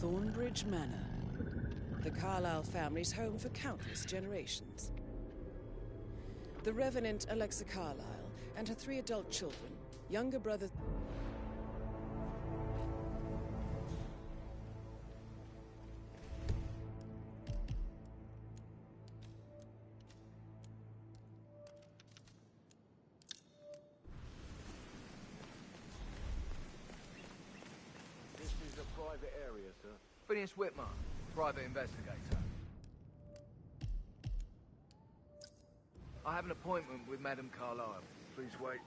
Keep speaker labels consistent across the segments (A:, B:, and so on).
A: Thornbridge Manor. The Carlyle family's home for countless generations. The Revenant Alexa Carlyle and her 3 adult children, younger brother...
B: This is a private area, sir.
C: Phineas Whitmer, private investigator. I have an appointment with Madame Carlyle.
B: Please wait.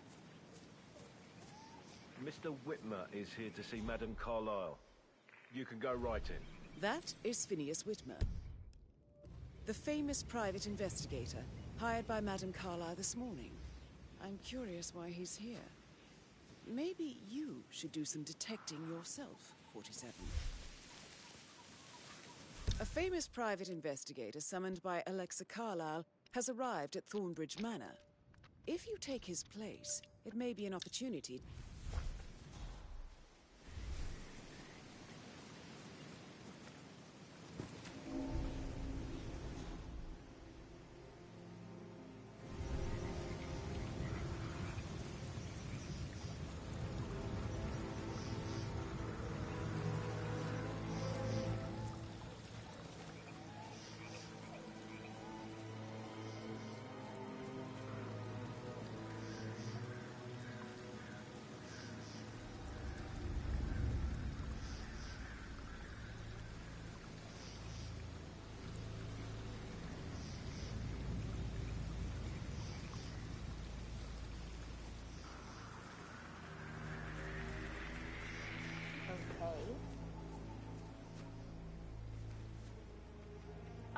B: Mr. Whitmer is here to see Madame Carlyle. You can go right in.
A: That is Phineas Whitmer, the famous private investigator hired by Madame Carlyle this morning. I'm curious why he's here. Maybe you should do some detecting yourself, 47. A famous private investigator summoned by Alexa Carlyle has arrived at Thornbridge Manor. If you take his place, it may be an opportunity.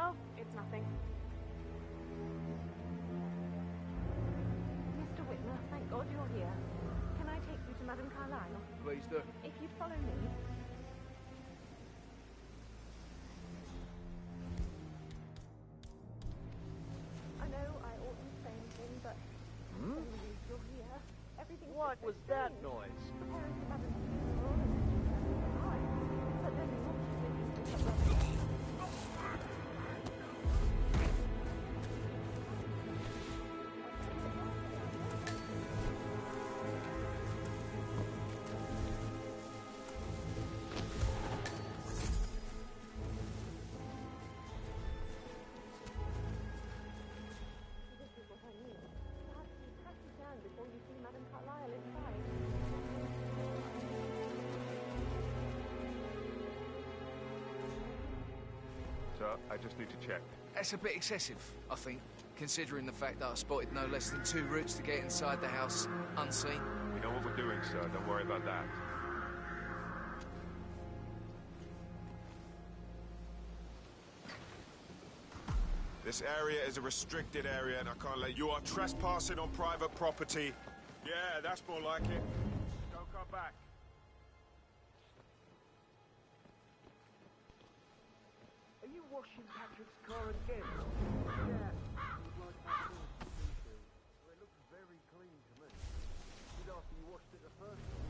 D: Oh, it's nothing. Mr. Whitmer, thank God you're here. Can I take you to Madame Carlyle?
C: Please do.
D: If you'd follow me. I know I oughtn't say anything, but... You're here. Everything...
B: What was that noise?
D: Preparing for Madame's funeral and... But then before you see Madame Carlyle inside.
E: Sir, I just need to check.
C: That's a bit excessive, I think, considering the fact that I spotted no less than 2 routes to get inside the house unseen.
E: We know what we're doing, sir. Don't worry about that.
F: This area is a restricted area, and I can't let you are trespassing on private property. Yeah, that's more like it. Don't come back.
B: Are you washing Patrick's car again? Yeah. Well, it looks very clean to me. Did after you washed it the first time.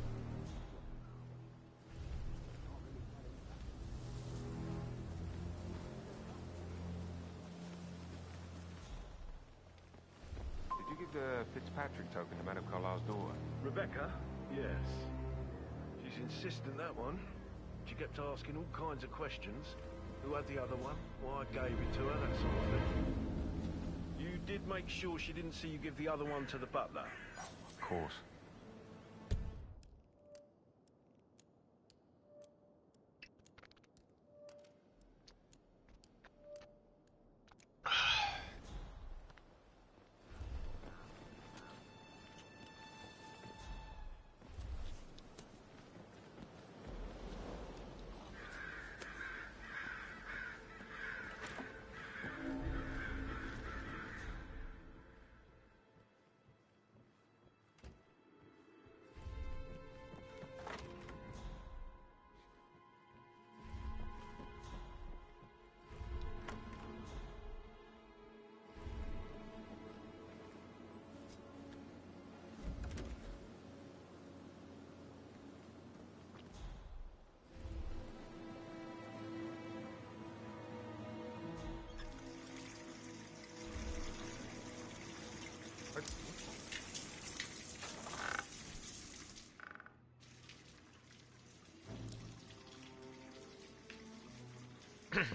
E: Did you give the Fitzpatrick token to Madame Carlyle's daughter?
B: Rebecca? Yes. She's insistent, that one. She kept asking all kinds of questions. Who had the other one? Why I gave it to her, that sort of thing. You did make sure she didn't see you give the other one to the butler?
E: Of course.
F: Why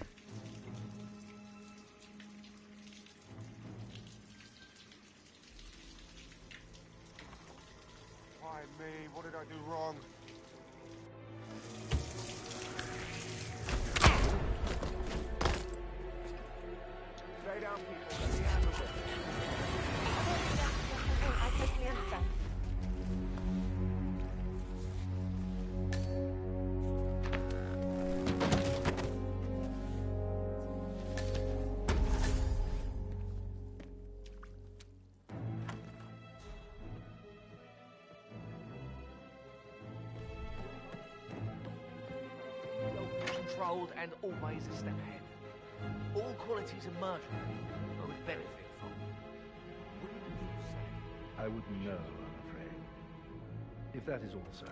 F: me? What did I do wrong? Stay down, people. Let me handle this.
D: I totally understand.
G: Controlled and always a step ahead. All qualities of murderer I would benefit from. Wouldn't you say?
H: I wouldn't know, I'm afraid. If that is all so,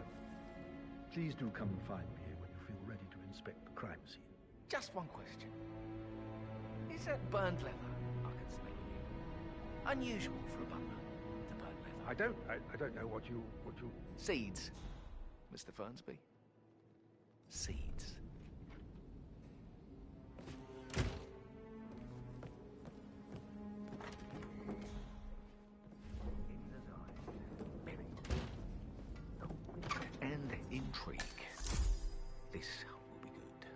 H: please do come and find me when you feel ready to inspect the crime scene.
G: Just one question. Is that burned leather I can smell on you unusual for a butler to burn leather?
H: I don't know what you...
G: Seeds, Mr. Fernsby. Seeds. And intrigue. This will be good.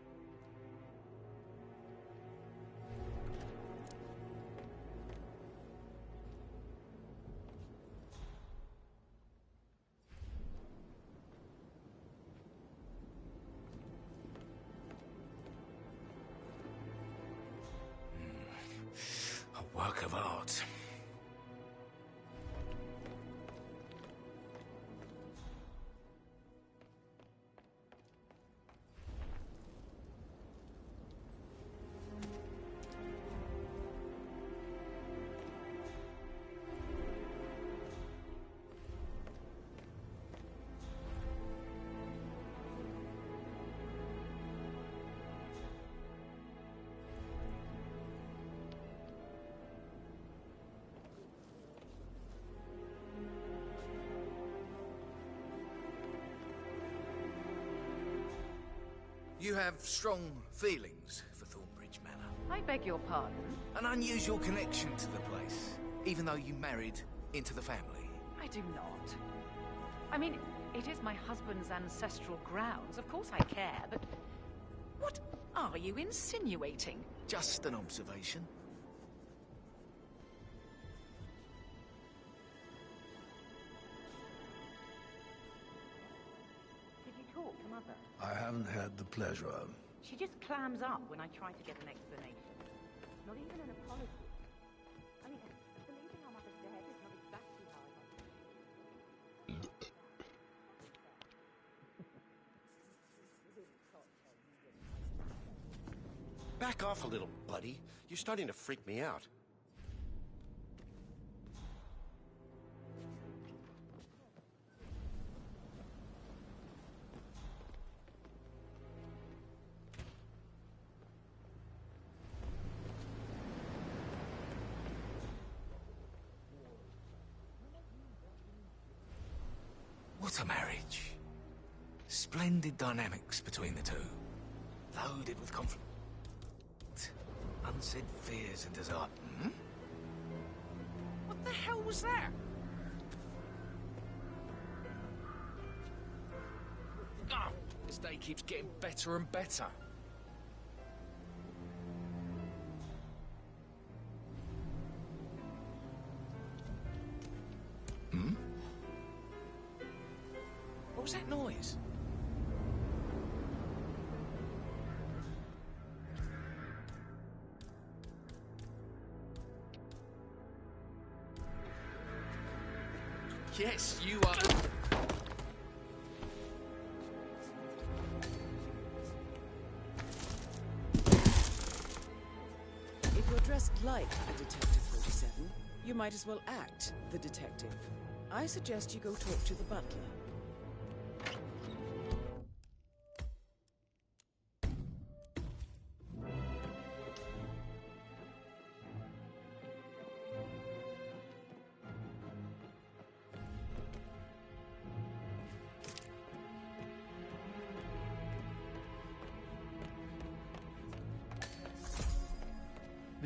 G: A work of art. You have strong feelings for Thornbridge Manor.
I: I beg your pardon?
G: An unusual connection to the place, even though you married into the family.
I: I do not. I mean, it is my husband's ancestral grounds. Of course I care, but... What are you insinuating?
G: Just an observation.
I: Did you talk to Mother?
H: I haven't had the pleasure.
I: She just clams up when I try to get an explanation. Not even an apology. I mean, believing our mother's dead is not exactly how I...
J: Back off a little, buddy. You're starting to freak me out.
G: What a marriage. Splendid dynamics between the two. Loaded with conflict. Unsaid fears and desire. Hmm? What the hell was that? Oh, this day keeps getting better and better. Hmm? What was that noise? Yes, you are.
A: If you're dressed like a Detective 47, you might as well act the detective. I suggest you go talk to the butler.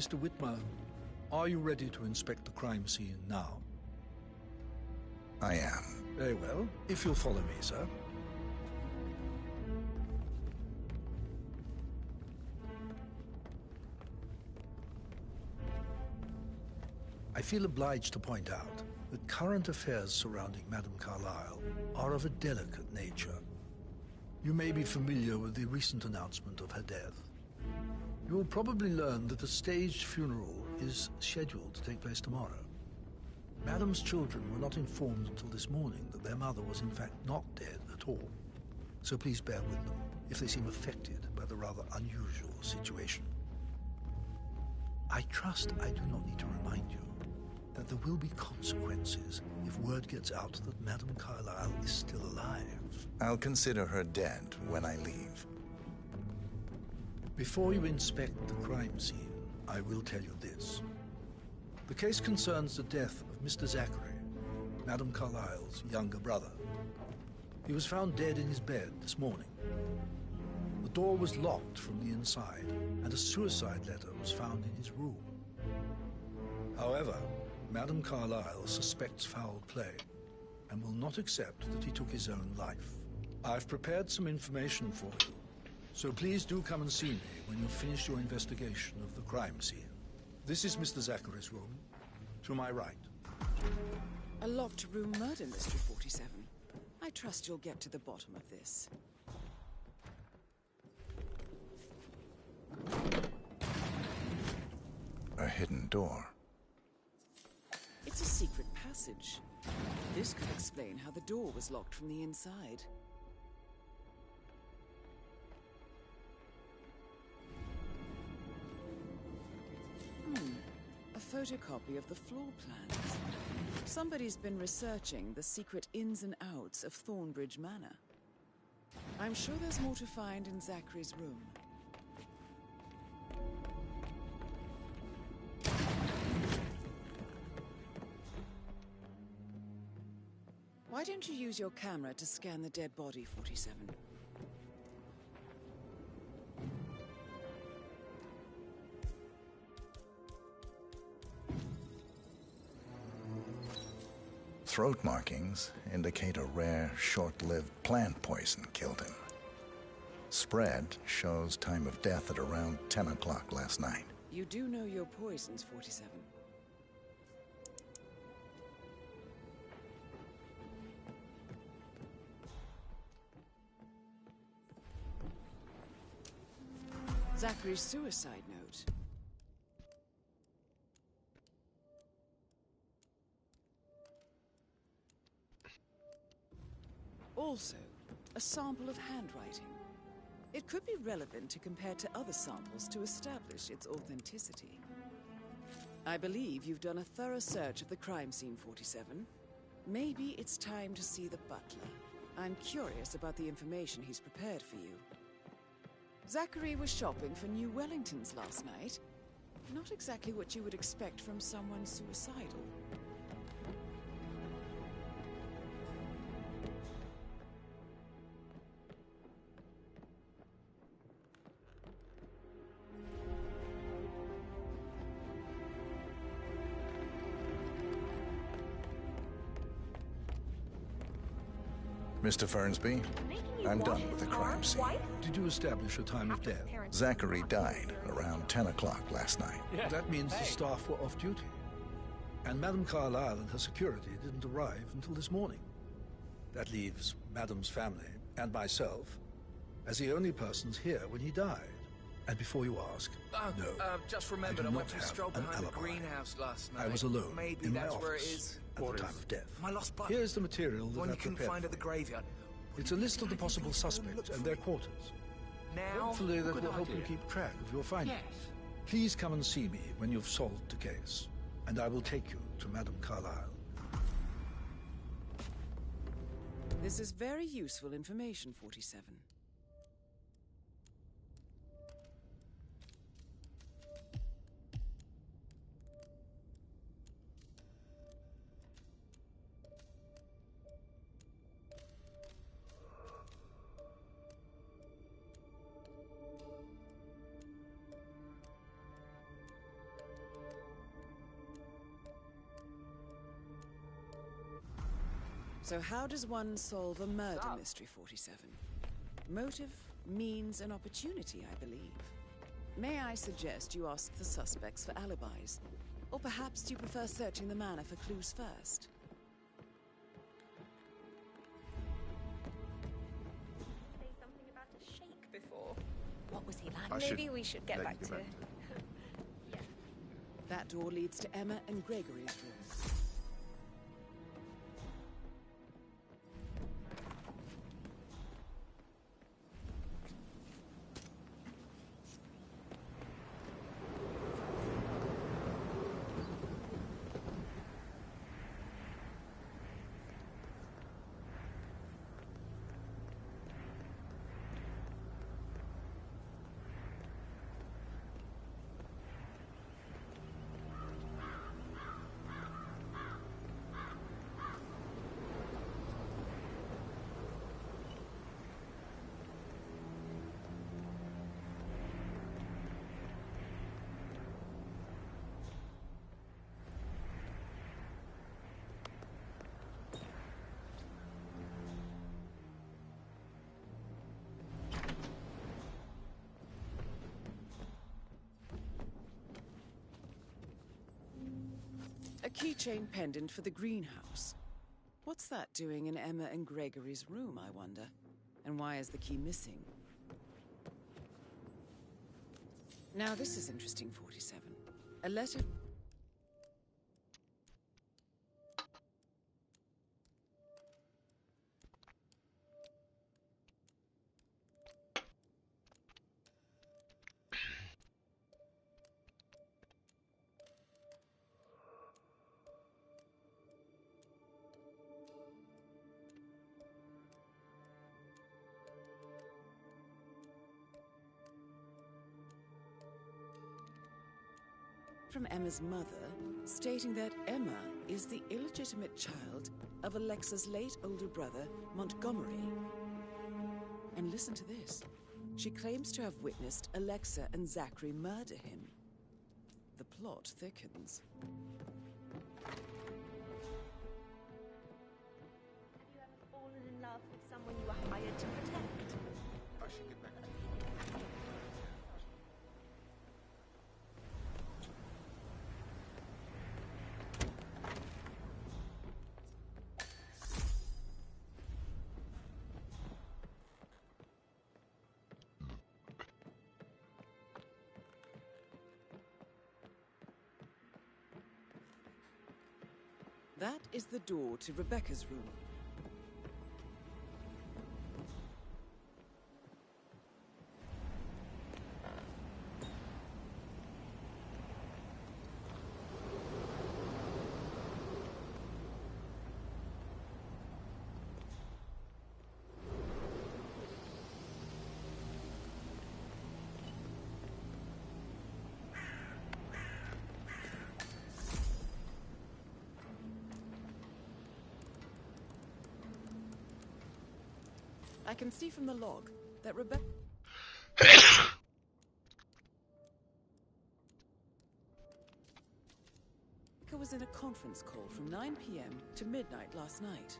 H: Mr. Whitmer, are you ready to inspect the crime scene now?
K: I am.
H: Very well. If you'll follow me, sir. I feel obliged to point out that current affairs surrounding Madame Carlyle are of a delicate nature. You may be familiar with the recent announcement of her death. You will probably learn that a staged funeral is scheduled to take place tomorrow. Madame's children were not informed until this morning that their mother was in fact not dead at all. So please bear with them if they seem affected by the rather unusual situation. I trust I do not need to remind you that there will be consequences if word gets out that Madame Carlyle is still alive.
K: I'll consider her dead when I leave.
H: Before you inspect the crime scene, I will tell you this. The case concerns the death of Mr. Zachary, Madame Carlyle's younger brother. He was found dead in his bed this morning. The door was locked from the inside, and a suicide letter was found in his room. However, Madame Carlyle suspects foul play and will not accept that he took his own life. I've prepared some information for you, so please do come and see me when you've finished your investigation of the crime scene. This is Mr. Zachary's room, to my right.
A: A locked room murder mystery, 47. I trust you'll get to the bottom of this.
K: A hidden door.
A: It's a secret passage. This could explain how the door was locked from the inside. A photocopy of the floor plans. Somebody's been researching the secret ins and outs of Thornbridge Manor. I'm sure there's more to find in Zachary's room. Why don't you use your camera to scan the dead body, 47?
K: Throat markings indicate a rare, short-lived plant poison killed him. Spread shows time of death at around 10 o'clock last night.
A: You do know your poisons, 47. Zachary's suicide note. Also, a sample of handwriting. It could be relevant to compare to other samples to establish its authenticity. I believe you've done a thorough search of the crime scene, 47. Maybe it's time to see the butler. I'm curious about the information he's prepared for you. Zachary was shopping for new Wellingtons last night. Not exactly what you would expect from someone suicidal.
K: Mr. Fernsby, I'm done with the crime scene.
H: Did you establish a time of death?
K: Zachary died around 10 o'clock last night.
H: That means the staff were off duty. And Madame Carlyle and her security didn't arrive until this morning. That leaves Madame's family and myself as the only persons here when he died. And before you ask, no,
C: just remembered I went for a stroll behind the greenhouse last night.
H: I was alone
C: Maybe
H: in my
C: that's where it
H: office
C: is.
H: at the time of death.
C: My lost button.
H: Here's the material that
C: One
H: I
C: you can
H: prepared
C: find at
H: for
C: the
H: you.
C: graveyard.
H: It's a list of the possible suspects and their quarters.
C: Now,
H: Hopefully that will help you keep track of your findings. Please come and see me when you've solved the case, and I will take you to Madame Carlyle.
A: This is very useful information, 47. So how does one solve a murder mystery, 47? Motive, means, and opportunity, I believe. May I suggest you ask the suspects for alibis? Or perhaps you prefer searching the manor for clues first?
D: Say something about a shake before.
I: What was he like?
D: Maybe we should get back to... Yeah.
A: That door leads to Emma and Gregory's room. A keychain pendant for the greenhouse. What's that doing in Emma and Gregory's room, I wonder? And why is the key missing? Now this is interesting, 47. A letter... from Emma's mother, stating that Emma is the illegitimate child of Alexa's late older brother, Montgomery. And listen to this. She claims to have witnessed Alexa and Zachary murder him. The plot thickens.
D: Have you ever fallen in love with someone you were hired to protect?
F: I should get back to
A: That is the door to Rebecca's room. I can see from the log that Rebecca was in a conference call from 9 p.m. to midnight last night.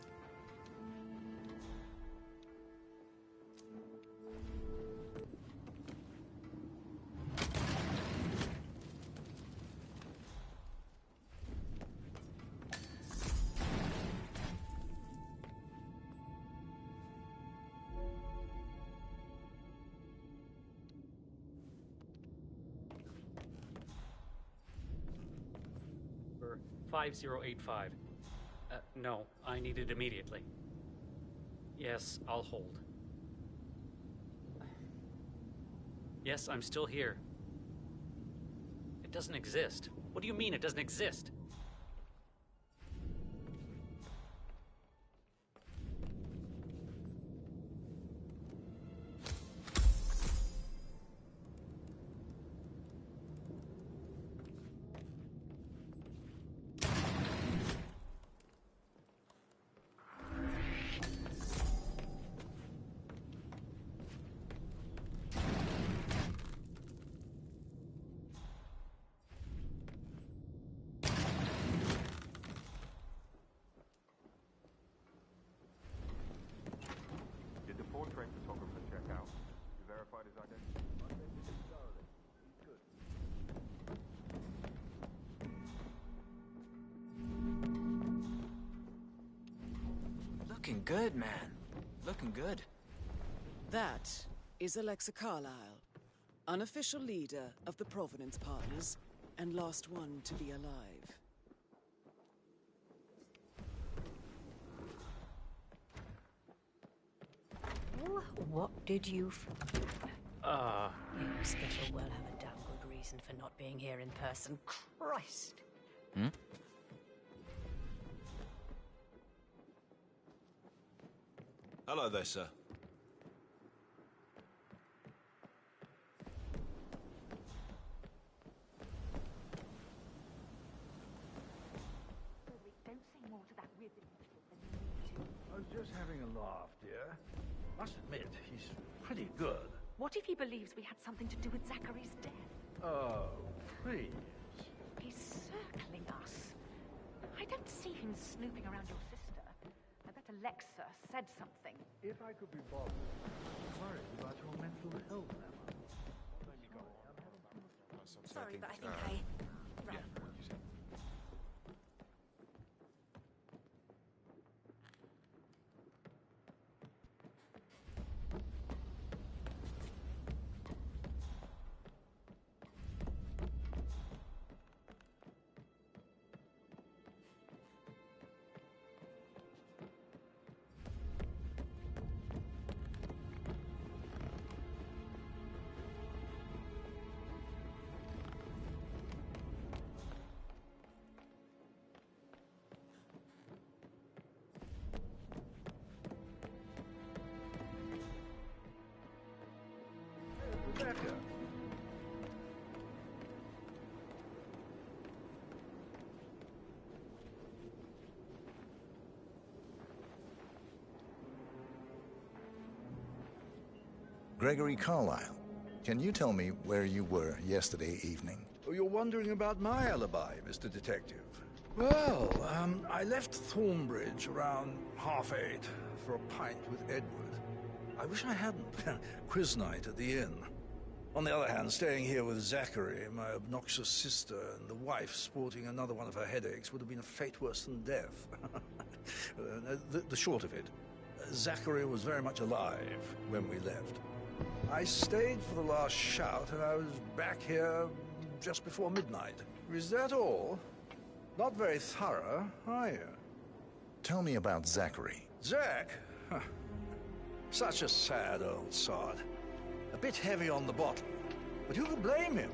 L: For 5085. No, I need it immediately. Yes, I'll hold. Yes, I'm still here. It doesn't exist. What do you mean it doesn't exist?
M: Looking good, man. Looking good.
A: That is Alexa Carlyle, unofficial leader of the Provenance Partners, and last one to be alive.
N: Well, what did you... You Spittle will have a damn good reason for not being here in person. Christ!
M: Hmm?
O: Hello there, sir.
G: Don't say more to that weird than you need to.
H: I was just having a laugh, dear. Must admit, he's pretty good.
I: What if he believes we had something to do with Zachary's death?
H: Oh, please.
I: He's circling us. I don't see him snooping around your sister. I bet Alexa said something.
H: If I could be bothered, I'm worried about your mental health, Emma.
N: Sorry, but I think I... Right.
H: Rebecca.
K: Gregory Carlyle, can you tell me where you were yesterday evening?
H: Oh, you're wondering about my alibi, Mr. Detective. Well, I left Thornbridge around 8:30 for a pint with Edward. I wish I hadn't. Quiz night at the inn. On the other hand, staying here with Zachary, my obnoxious sister, and the wife sporting another one of her headaches would have been a fate worse than death. The short of it, Zachary was very much alive when we left. I stayed for the last shout, and I was back here just before midnight. Is that all? Not very thorough, are you?
K: Tell me about Zachary.
H: Zach? Huh. Such a sad old sod. A bit heavy on the bottle, but who could blame him?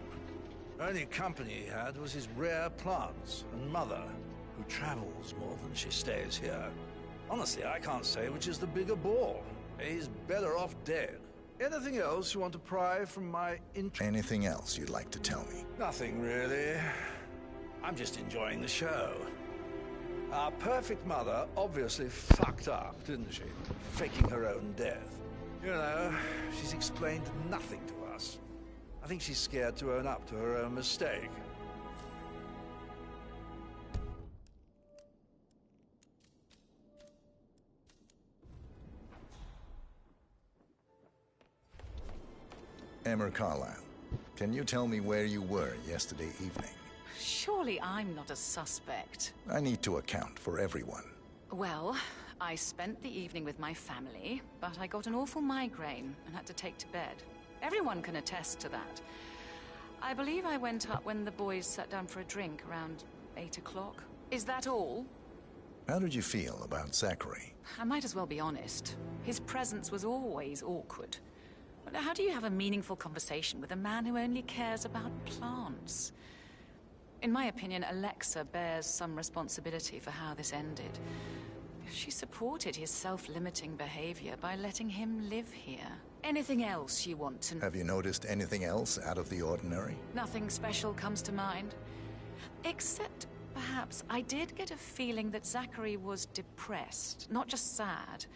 H: Only company he had was his rare plants and mother, who travels more than she stays here. Honestly, I can't say which is the bigger bore. He's better off dead. Anything else you want to pry from my interest?
K: Anything else you'd like to tell me?
H: Nothing, really. I'm just enjoying the show. Our perfect mother obviously fucked up, didn't she? Faking her own death. You know, she's explained nothing to us. I think she's scared to own up to her own mistake.
K: Emma Carlyle, can you tell me where you were yesterday evening?
I: Surely I'm not a suspect.
K: I need to account for everyone.
I: Well, I spent the evening with my family, but I got an awful migraine and had to take to bed. Everyone can attest to that. I believe I went up when the boys sat down for a drink around 8 o'clock. Is that all?
K: How did you feel about Zachary?
I: I might as well be honest. His presence was always awkward. But how do you have a meaningful conversation with a man who only cares about plants? In my opinion, Alexa bears some responsibility for how this ended. She supported his self-limiting behavior by letting him live here. Anything else you want to know?
K: Have you noticed anything else out of the ordinary?
I: Nothing special comes to mind. Except, perhaps, I did get a feeling that Zachary was depressed, not just sad.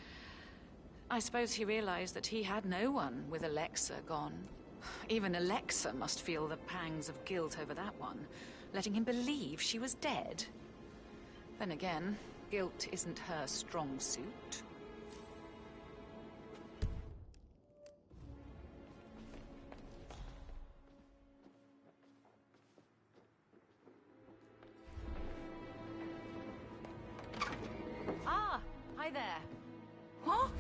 I: I suppose he realized that he had no one with Alexa gone. Even Alexa must feel the pangs of guilt over that one, letting him believe she was dead. Then again, guilt isn't her strong suit. Ah, hi there. What?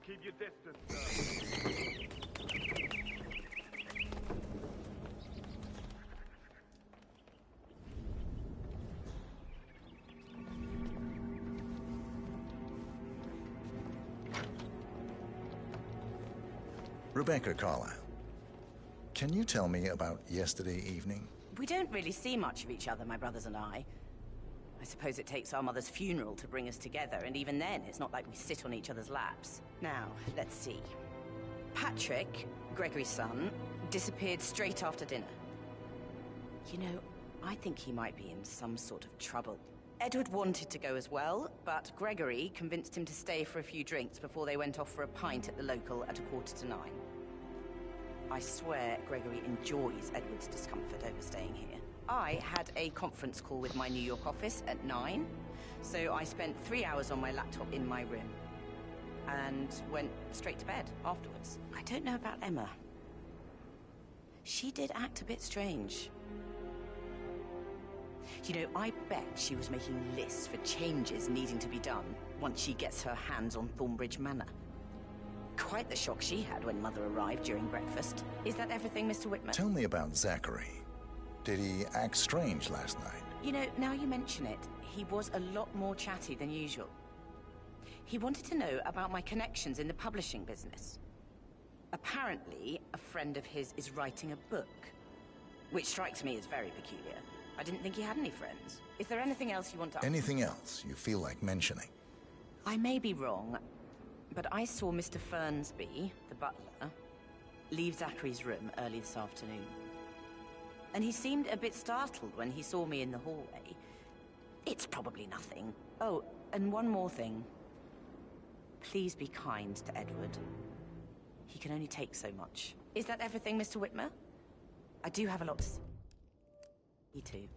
B: Keep your distance,
K: Rebecca Carlyle, can you tell me about yesterday evening?
N: We don't really see much of each other, my brothers and I. I suppose it takes our mother's funeral to bring us together, and even then, it's not like we sit on each other's laps. Now, let's see. Patrick, Gregory's son, disappeared straight after dinner. You know, I think he might be in some sort of trouble. Edward wanted to go as well, but Gregory convinced him to stay for a few drinks before they went off for a pint at the local at 9:45. I swear Gregory enjoys Edward's discomfort over staying here. I had a conference call with my New York office at 9, so I spent 3 hours on my laptop in my room and went straight to bed afterwards. I don't know about Emma. She did act a bit strange. You know, I bet she was making lists for changes needing to be done once she gets her hands on Thornbridge Manor. Quite the shock she had when Mother arrived during breakfast. Is that everything, Mr. Whitman?
K: Tell me about Zachary. Did he act strange last night?
N: You know, now you mention it, he was a lot more chatty than usual. He wanted to know about my connections in the publishing business. Apparently, a friend of his is writing a book, which strikes me as very peculiar. I didn't think he had any friends. Is there anything else you want to...
K: Anything else you feel like mentioning?
N: I may be wrong, but I saw Mr. Fernsby, the butler, leave Zachary's room early this afternoon. And he seemed a bit startled when he saw me in the hallway. It's probably nothing. Oh, and one more thing. Please be kind to Edward. He can only take so much. Is that everything, Mr. Whitmer? I do have a lot to say. Me too.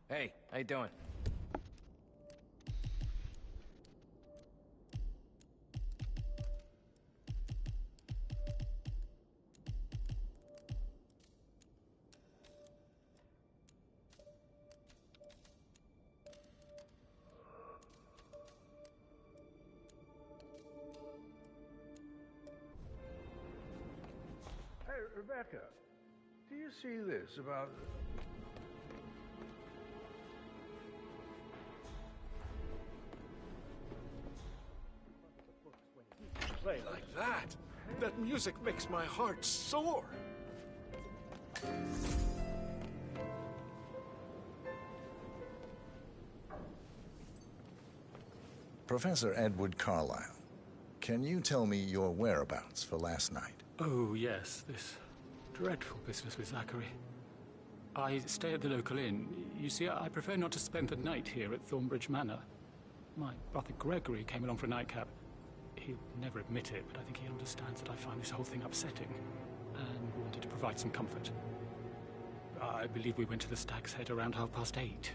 M: Hey, how you doing?
B: Hey, Rebecca, do you see this about...
F: Play like that? That music makes my heart soar.
K: Professor Edward Carlyle, can you tell me your whereabouts for last night?
P: Oh, yes, this dreadful business with Zachary. I stay at the local inn. You see, I prefer not to spend the night here at Thornbridge Manor. My brother Gregory came along for a nightcap. He'll never admit it, but I think he understands that I find this whole thing upsetting and wanted to provide some comfort. I believe we went to the Stag's Head around 8:30.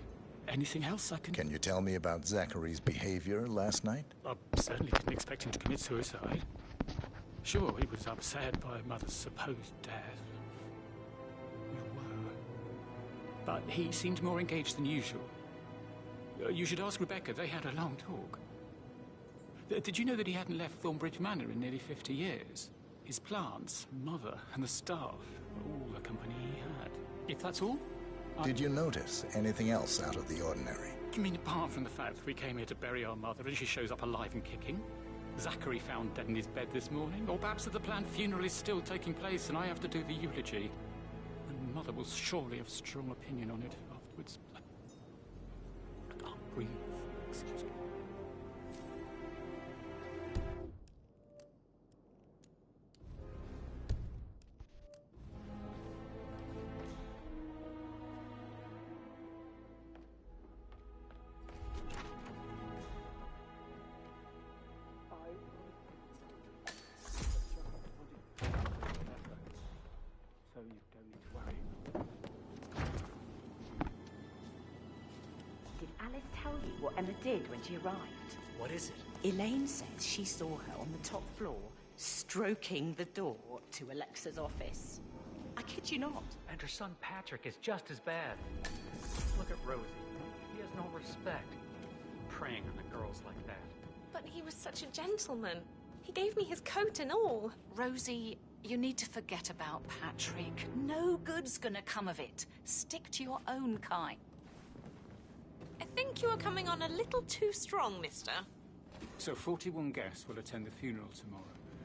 P: Anything else I can...
K: Can you tell me about Zachary's behavior last night?
P: I certainly didn't expect him to commit suicide. Sure, he was upset by Mother's supposed death. We were. But he seemed more engaged than usual. You should ask Rebecca. They had a long talk. Did you know that he hadn't left Thornbridge Manor in nearly 50 years? His plants, Mother, and the staff were all the company he had. If that's all...
K: Did you notice anything else out of the ordinary?
P: You mean apart from the fact that we came here to bury our mother and she shows up alive and kicking? Zachary found dead in his bed this morning? Or perhaps that the planned funeral is still taking place and I have to do the eulogy? And Mother will surely have strong opinion on it afterwards. I can't breathe. Excuse me.
N: What Emma did when she arrived.
L: What is it?
N: Elaine says she saw her on the top floor, stroking the door to Alexa's office. I kid you not.
L: And her son Patrick is just as bad. Look at Rosie. He has no respect. Preying on the girls like that.
Q: But he was such a gentleman. He gave me his coat and all.
I: Rosie, you need to forget about Patrick. No good's gonna come of it. Stick to your own kind.
Q: I think you are coming on a little too strong, mister.
P: So 41 guests will attend the funeral tomorrow.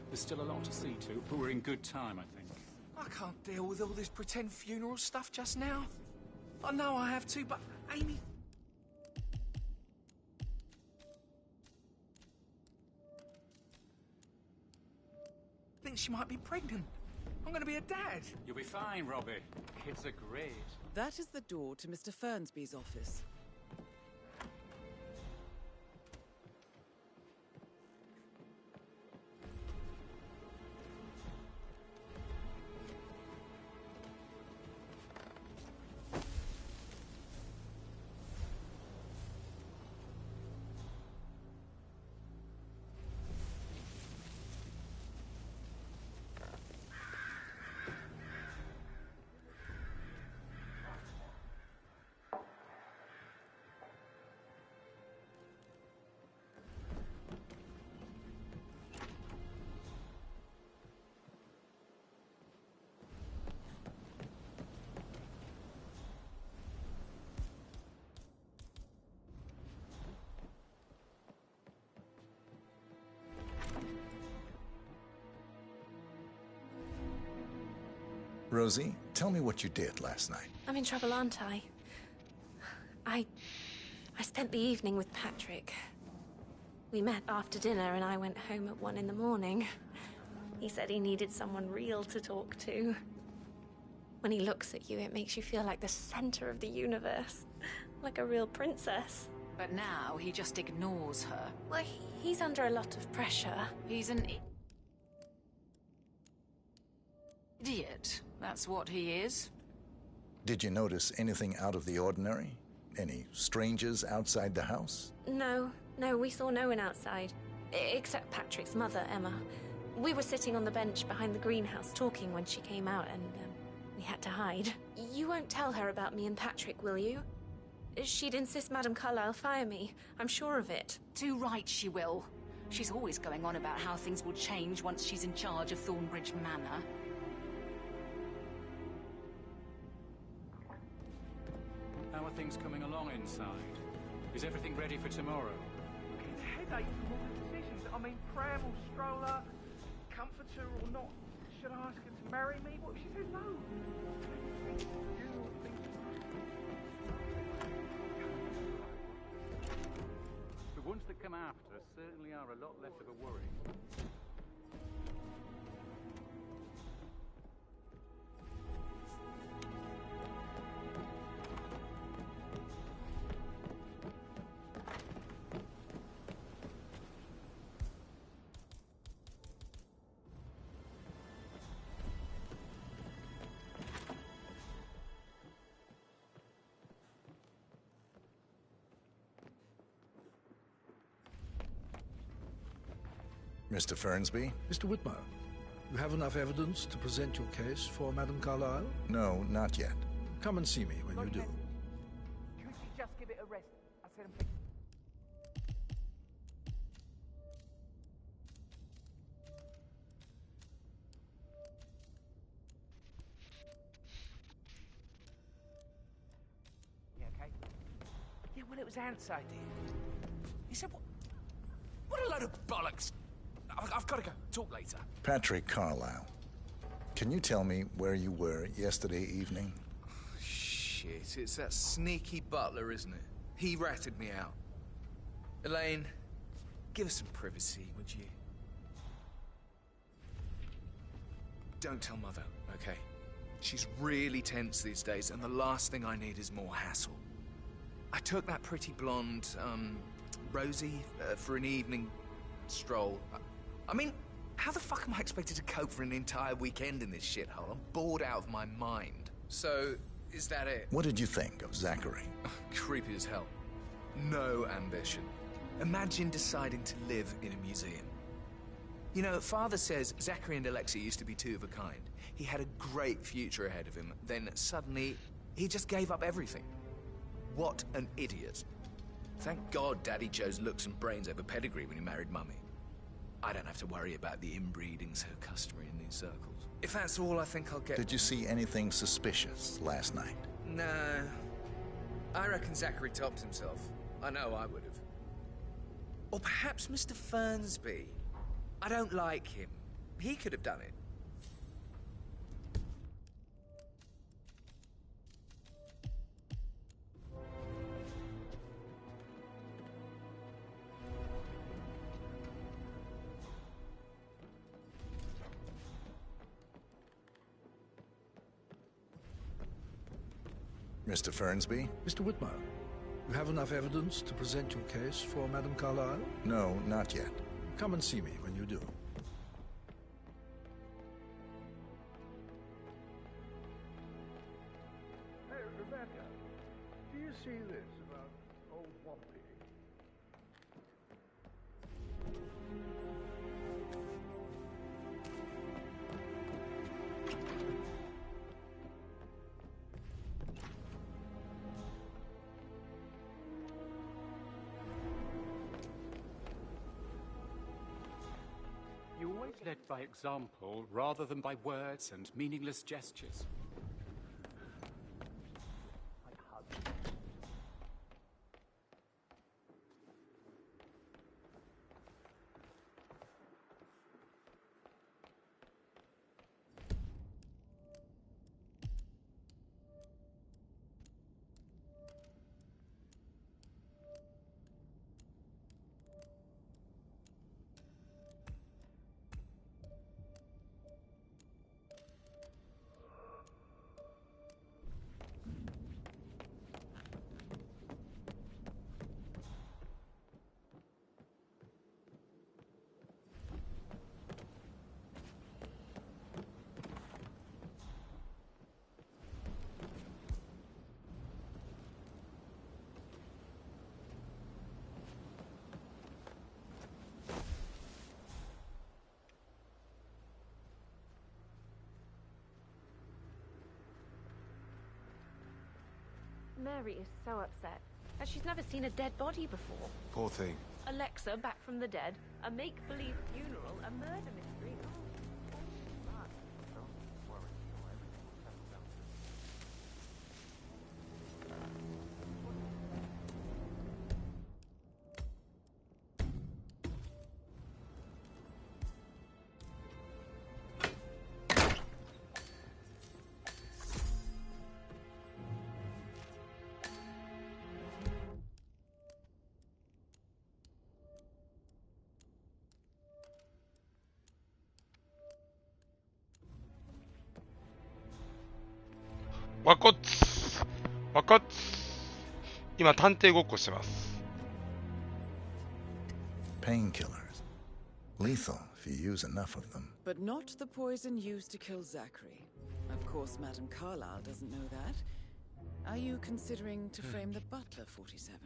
P: There's still a lot to see to, but we're in good time, I think.
C: I can't deal with all this pretend funeral stuff just now. I know I have to, but Amy... thinks she might be pregnant. I'm gonna be a dad.
P: You'll be fine, Robbie. Kids are great.
A: That is the door to Mr. Fernsby's office.
K: Rosie, tell me what you did last night.
Q: I'm in trouble, aren't I? I spent the evening with Patrick. We met after dinner and I went home at 1 in the morning. He said he needed someone real to talk to. When he looks at you, it makes you feel like the center of the universe. Like a real princess.
I: But now he just ignores her.
Q: Well, he's under a lot of pressure.
I: He's an idiot. That's what he is.
K: Did you notice anything out of the ordinary? Any strangers outside the house?
Q: No, we saw no one outside. Except Patrick's mother, Emma. We were sitting on the bench behind the greenhouse talking when she came out and we had to hide. You won't tell her about me and Patrick, will you? She'd insist Madame Carlyle fire me. I'm sure of it.
I: Too right she will. She's always going on about how things will change once she's in charge of Thornbridge Manor.
P: How are things coming along inside? Is everything ready for tomorrow?
G: Getting a headache from all the decisions. I mean, pram or stroller, comforter or not. Should I ask her to marry me? What if she says no?
P: The ones that come after certainly are a lot less of a worry.
K: Mr. Fernsby?
H: Mr. Whitmer, you have enough evidence to present your case for Madame Carlyle?
K: No, not yet.
H: Come and see me when you do.
G: Could you just give it a rest? I said I'm... Yeah, okay? Yeah, well, it was Ant's idea. He said, what a load of bollocks! I've got to go. Talk later.
K: Patrick Carlyle. Can you tell me where you were yesterday evening?
C: Shit, it's that sneaky butler, isn't it? He ratted me out. Elaine, give us some privacy, would you? Don't tell Mother, okay? She's really tense these days, and the last thing I need is more hassle. I took that pretty blonde, Rosie, for an evening stroll. I mean, how the fuck am I expected to cope for an entire weekend in this shithole? I'm bored out of my mind. So, is that it?
K: What did you think of Zachary?
C: Creepy as hell. No ambition. Imagine deciding to live in a museum. You know, Father says Zachary and Alexa used to be two of a kind. He had a great future ahead of him. Then suddenly, he just gave up everything. What an idiot. Thank God Daddy chose looks and brains over pedigree when he married Mummy. I don't have to worry about the inbreeding so customary in these circles. If that's all, I think I'll get...
K: Did you see anything suspicious last night?
C: No. I reckon Zachary topped himself. I know I would have. Or perhaps Mr. Fernsby. I don't like him. He could have done it.
K: Mr. Fernsby?
H: Mr. Whitmer, you have enough evidence to present your case for Madame Carlyle?
K: No, not yet.
H: Come and see me when you do.
B: Hey, Rebecca, do you see this about old Wampy?
P: You always led by example rather than by words and meaningless gestures.
Q: Mary is so upset, as she's never seen a dead body before.
F: Poor thing.
Q: Alexa back from the dead, a make-believe funeral, a murder mystery.
R: わこっつわこっつ今探偵ごっこしてます。
K: Painkillers. Lethal if you use enough of them.
A: But not the poison used to kill Zachary. Of course, Madame Carlyle doesn't know that. Are you considering to frame the butler, 47?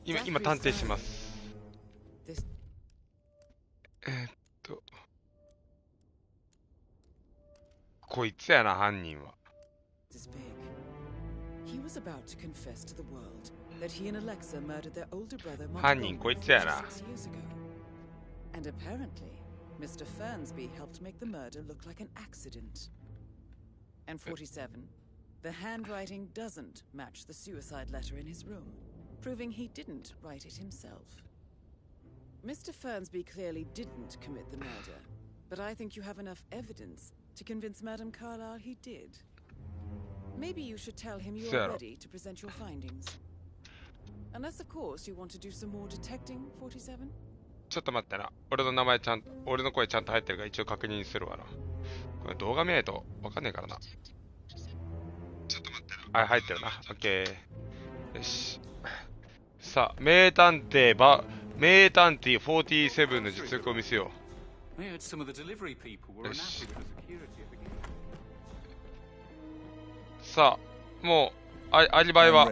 R: 今探偵します。こいつやな、犯人は。犯人こいつやな。
A: And apparently, Mr. Fernsby helped make the murder look like an accident. And 47, the handwriting doesn't match the suicide letter in his room, proving he didn't write it himself. Mr. Fernsby clearly didn't commit the murder, but I think you have enough evidence to convince Madame Carlyle he did. Maybe you should tell him you are ready to present your findings. Unless, of course, you want to do some more detecting, 47?
R: ちょっと待ってな。俺の名前ちゃんと、俺の声ちゃんと入ってるから一応確認するわな。これ動画見ないとわかんねえからな。ちょっと待ってな。はい、入ってるな。オッケー。よし。さあ、名探偵47の実力を見せよう。よし。さあ、もう、アリバイは、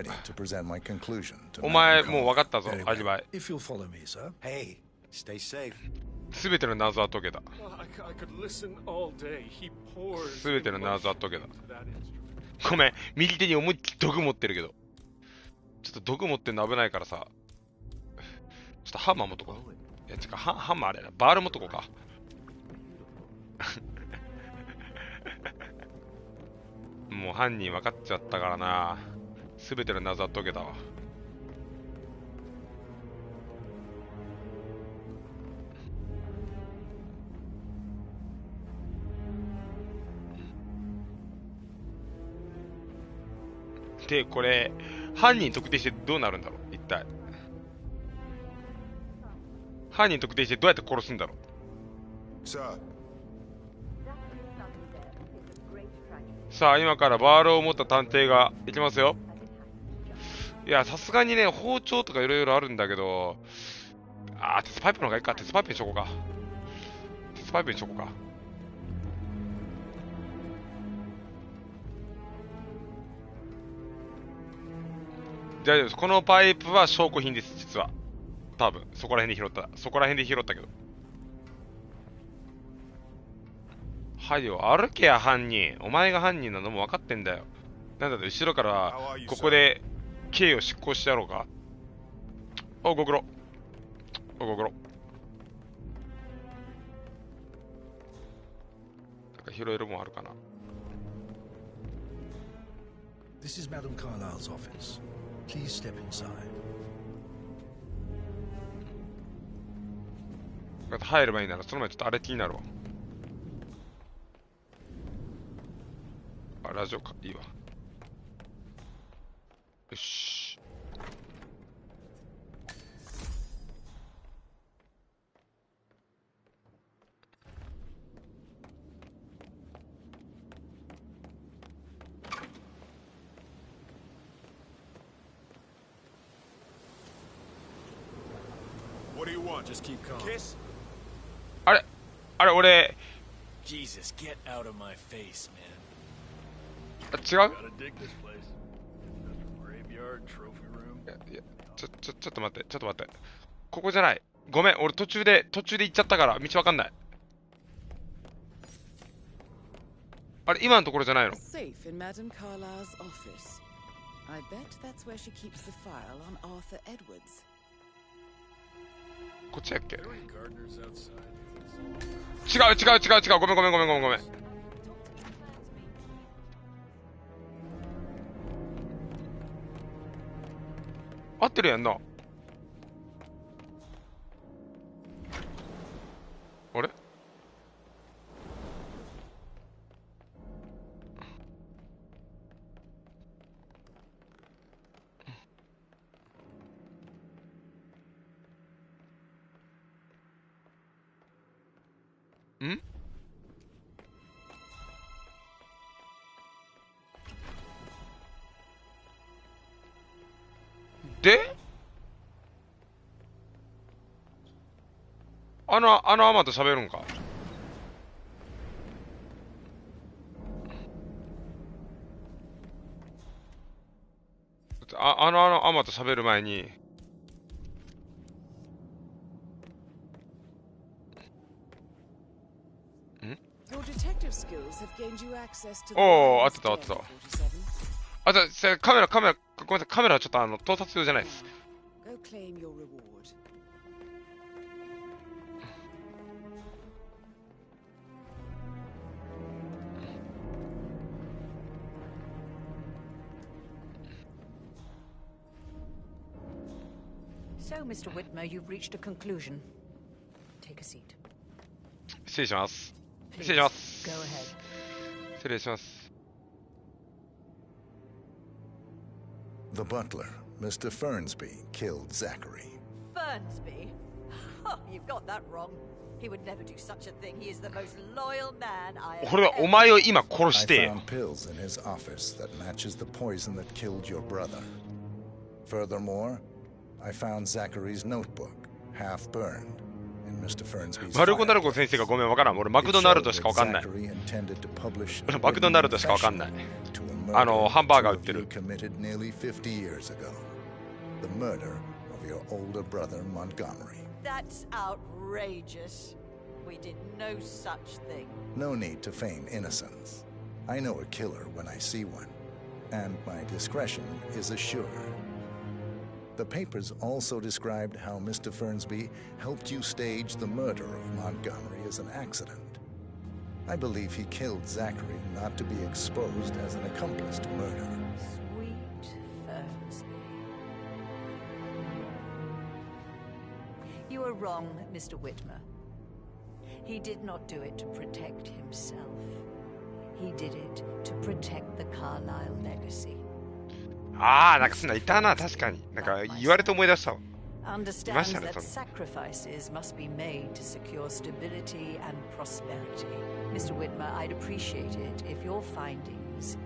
R: お前もう分かったぞ、アリバイ。
H: If you'll follow me, sir.
J: Hey, Stay safe.
R: すべての謎は解けた。
B: I could listen all day. He pours.
R: すべての謎は解けた。ごめん、右手に思いっきり毒持ってるけど。ちょっと毒持ってんの危ないからさ。ちょっとハンマー持っとこう。いや、違う、ハンマーあれな。バール持っとこうか。もう犯人分かっちゃったからな。すべての謎は解けたわ。で、これ、犯人特定してどうなるんだろう、一体。犯人特定してどうやって殺すんだろう。さあ、今からバールを持った探偵が行きますよ。いや、さすがにね、包丁とかいろいろあるんだけど、鉄パイプの方がいいか。鉄パイプにしとこうか。鉄パイプにしとこうか。大丈夫です。このパイプは証拠品です、実は。多分、そこら辺で拾った。そこら辺で拾ったけど。はいよ、歩けや、犯人。お前が犯人なのも分かってんだよ。なんだって、後ろから、ここで、刑を執行してやろうか。お、ご苦労。お、ご苦労。なんか拾えるもんあるかな。
H: This is Madam Carlyle's office. Please step inside.
R: 入ればいいなら、その前ちょっとあれ気になるわ。ラジオか、いいわ。よし。
F: What do you want? Just keep calm. Kiss?
R: あれ、俺。
S: Jesus, get out of my face, man.
R: 違う？いや、ちょっと待って、ここじゃない。ごめん、俺途中で行っちゃったから道わかんない。あれ、今のところじゃないの？
A: Safe in Madame Carlyle's office. I bet that's where she keeps the file on Arthur Edwards.
R: こっちやっけ？違う。ごめん。合ってるやんな。あれ？ん？で、アマと喋るんか？アマと喋る前に。おお、合ってた。あ、カメラ、ごめんなさい、カメラはちょっと盗撮用じゃないです。
T: So, Mr. Whitmer, you've reached a conclusion. Take a seat.
R: 失礼します。
T: Please,
R: 失礼します。
T: go ahead.
R: 失礼します。
K: The butler, Mr. Fernsby, killed Zachary.
T: Fernsby? Oh, you've got that wrong. He would never do such a thing. He is the most loyal man I have
R: 俺はお前を今殺し
K: I
R: て
K: found pills in his office that matches the poison that killed your brother. Furthermore, I found Zachary's notebook, half burned, in Mr. Fernsby's
R: マルコナルコ先生がごめんわからん。俺マクドナルドしかわかんない。マクドナルドしかわかんない。ハンバーガー売ってる。
K: committed nearly 50 years ago. The murder of your older brother Montgomery.
T: That's outrageous. We did no such thing.
K: No need to feign innocence. I know a killer when I see one, and my discretion is assured. The papers also described how Mr. Fernsby helped you stage the murder of Montgomery as an accident. I believe he killed Zachary not to be exposed as an accomplice to murder.
T: Sweet Fernsby. You are wrong, Mr. Whitmer. He did not do it to protect himself. He did it to protect the Carlyle legacy.
R: ああ、なんかそんないたな、確かに。なんか言われて思い出したわ。
T: Understands that sacrifices must be made to secure stability and prosperity. Mr. Whitmer, I'd appreciate it if your findings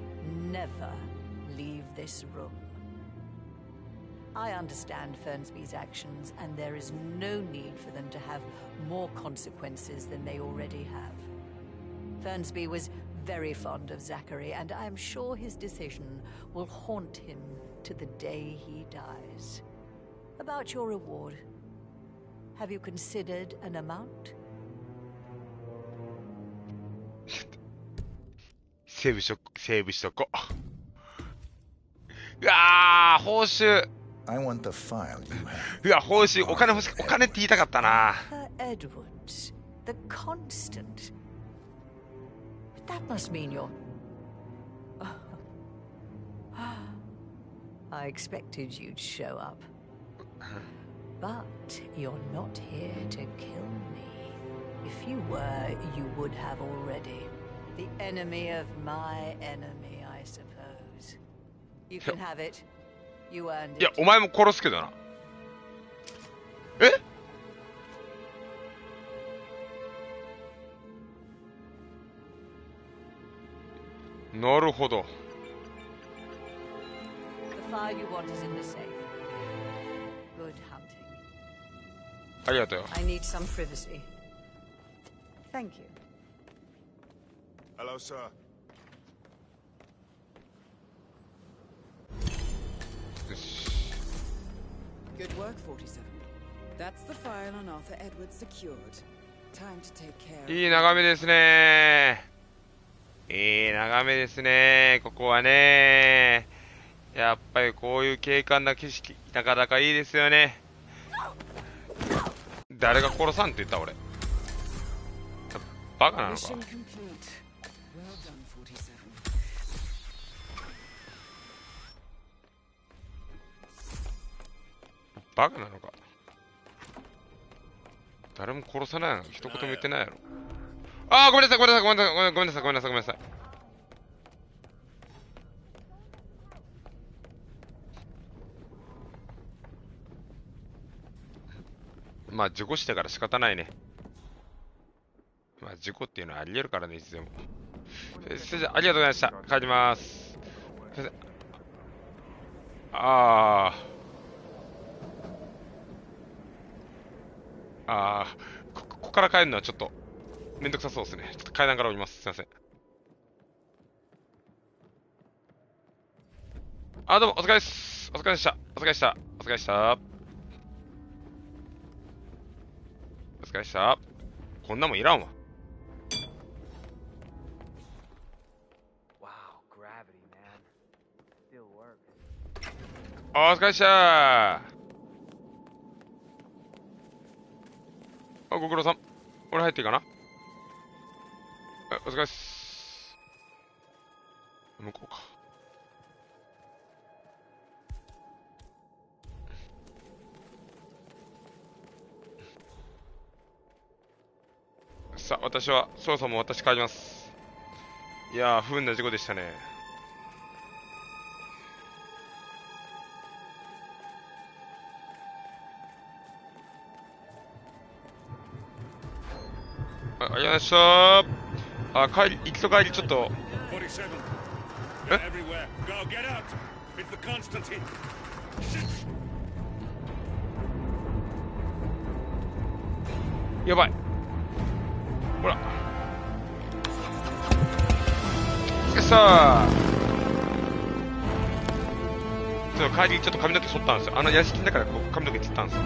T: never leave this room. I understand Fernsby's actions, and there is no need for them to have more consequences than they already have. Fernsby was very fond of Zachary, and I am sure his decision will haunt him to the day he dies. About your reward, have you considered an amount?
R: セーブしとこ。うわー、報酬。
K: I want the file you have.
R: うわ、報酬、お金欲しく、お金って言いたかったな。
T: Edwards, the constant. That must mean you're... I expected you'd show up. But you're not here to kill me. If you were, you would have already. The enemy of my enemy, I suppose. You can have it. You earned it.
R: いや、お前も殺すけどな。え？なるほど。
T: The file you want is in the safe. Good hunting.
R: ありがとうよ。
T: I need some privacy. Thank you.
F: Hello, sir.
A: Good work, 47. That's the file on Arthur Edwards secured. Time to take care.
R: いい眺めですね。いい眺めですね。ここはね。やっぱりこういう景観な景色、なかなかいいですよね。誰が殺さんって言った俺。バカなのか。バカなのか。誰も殺さないの一言も言ってないやろ。ああ、ごめんなさい、ごめんなさい、ごめんなさい、ごめんなさい、ごめんなさい、ごめんなさい。まあ事故してから仕方ないね。まあ事故っていうのはあり得るからね、いつでも。先生、ありがとうございました。帰ります。先生。ここから帰るのはちょっとめんどくさそうですね。ちょっと階段から降ります。すいません。あ、どうも、お疲れです。お疲れでした。お疲れでした。お疲れでした。お疲れでした。こんなもんいらんわ。お疲れでした。あ、ご苦労さん。俺入っていいかな。お疲れっす。向こうか。さあ、私は、捜査も私帰ります。いやー、不運な事故でしたね。ありがとうございました。あ、行きと帰りちょっと。え？やばい。ほら。つけさー。帰りちょっと髪の毛剃ったんですよ。あの屋敷の中でこう髪の毛切ったんですよ。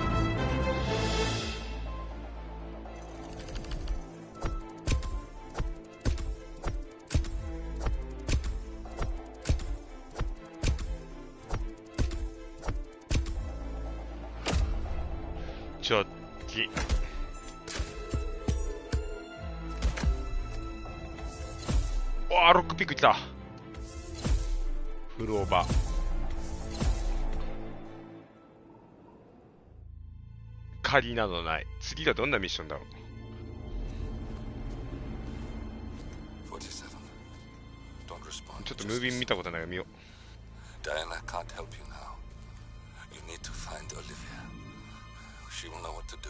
R: 敵。おー、ロックピック来た。フルオーバー。狩りなどない。次がどんなミッションだろう。ちょっとムービー見たことないから見よう。
U: Diana can't help you now. You need to find Olivia. She will know what to do.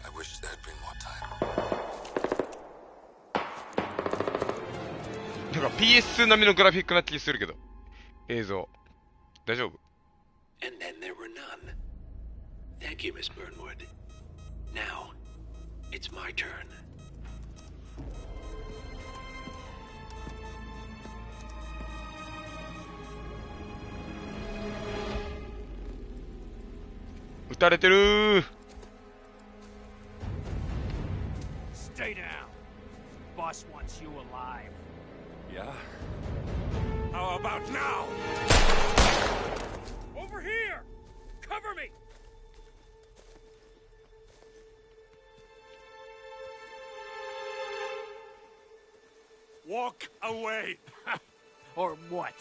U: I wish there had been more time.
R: なんか PS2 並みのグラフィックな気するけど。映像。大丈夫？
V: And then there were none. Thank you, Miss Burnwood. Now, it's my turn.
R: 撃たれてるー。
W: Stay down. Boss wants you alive.
U: Yeah?
W: How about now? Over here! Cover me! Walk away! Or what?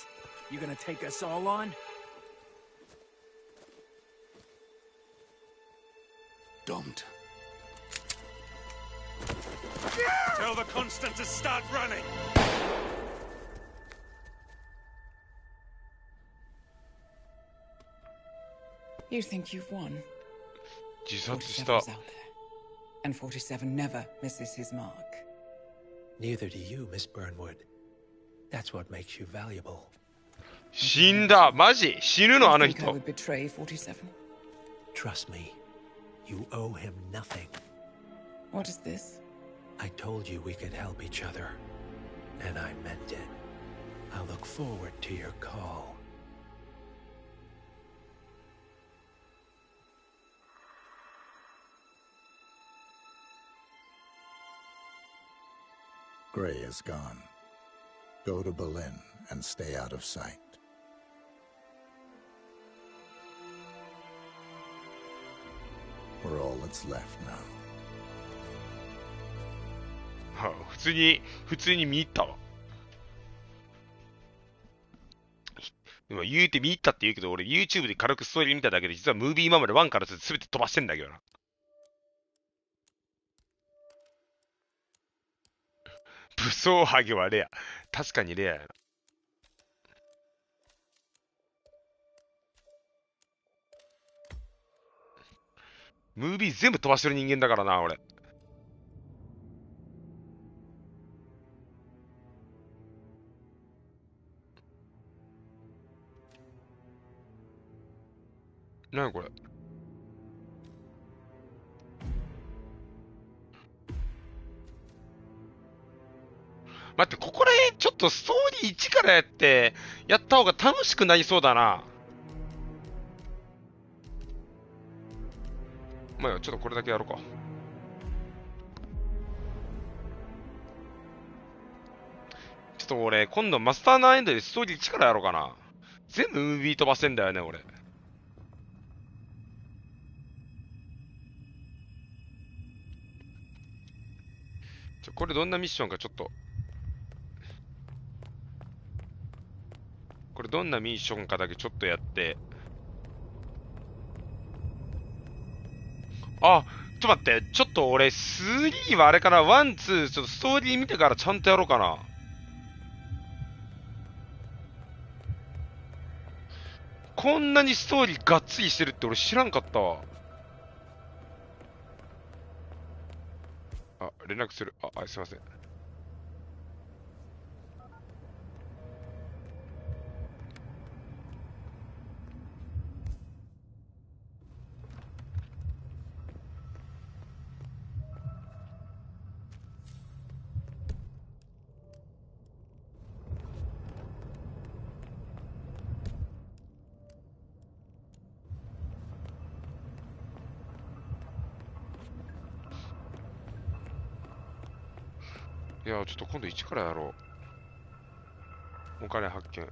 W: You gonna take us all on?
U: Don't.
W: Tell the Constant to start running!
A: You think you've won?
R: 自殺し
A: 47's
R: た。
A: out there. And 47 never misses his mark.
V: Neither do you, Miss Burnwood. That's what makes you valuable.
R: 死んだ。マジ？死ぬのあの
A: You think I
R: 人。
A: would betray 47?
V: Trust me, you owe him nothing.
A: What is this?
V: I told you we could help each other, and I meant it. I'll look forward to your call.
K: Gray is gone. Go to Berlin and stay out of sight. We're all that's left now.
R: はあ、普通に見入ったわ。でも言うて見入ったって言うけど、俺 YouTube で軽くストーリー見ただけで、実はムービー今まで1から2全て飛ばしてんだけどな。武装ハゲはレア。確かにレアやな。ムービー全部飛ばしてる人間だからな、俺。なにこれ。待って、ここら辺ちょっとストーリー1からやった方が楽しくなりそうだな。まあよ、ちょっとこれだけやろうか。ちょっと俺、今度マスターナーエンドでストーリー1からやろうかな。全部ムービー飛ばせんだよね、俺。これどんなミッションかちょっと。これどんなミッションかだけちょっとやって。あ、ちょっと待って。ちょっと俺、3はあれかな。1、2、ちょっとストーリー見てからちゃんとやろうかな。こんなにストーリーがっつりしてるって俺知らんかったわ。あ、連絡する。あ、すいません。いや、ちょっと今度1からやろう。お金発見。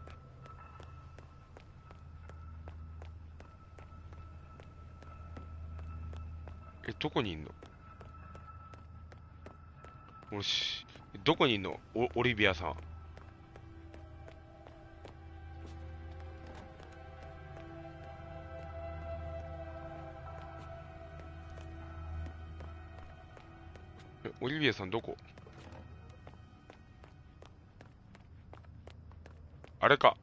R: え、どこにいんの？よし。どこにいんの？オリビアさん。え、オリビアさんどこ？あれか。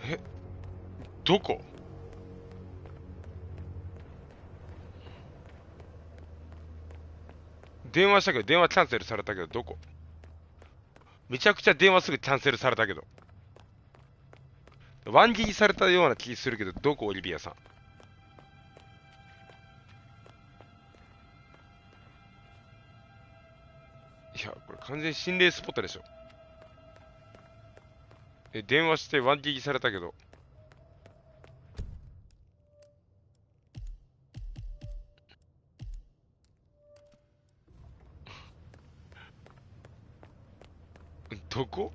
R: え、どこ？電話したけど、電話キャンセルされたけど、どこ？めちゃくちゃ電話すぐキャンセルされたけど。ワン切りされたような気するけど、どこオリビアさん？いや、これ完全に心霊スポットでしょ。え、電話してワン切りされたけど。どこ？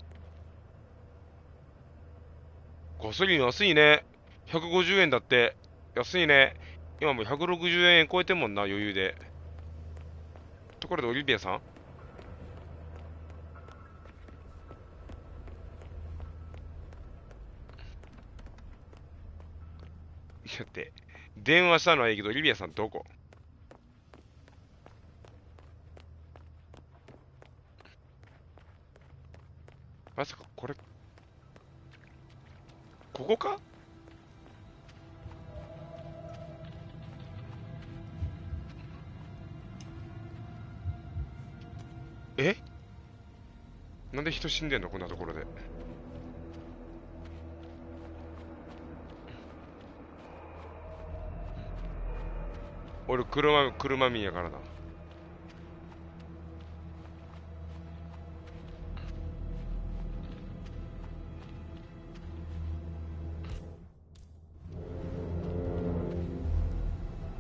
R: ガソリン安いね。150円だって。安いね。今もう160円超えてんもんな、余裕で。ところでオリビアさん？いやって、電話したのはいいけど、オリビアさんどこ？まさかこれ、ここか？え？なんで人死んでんのこんなところで。俺車民やからな。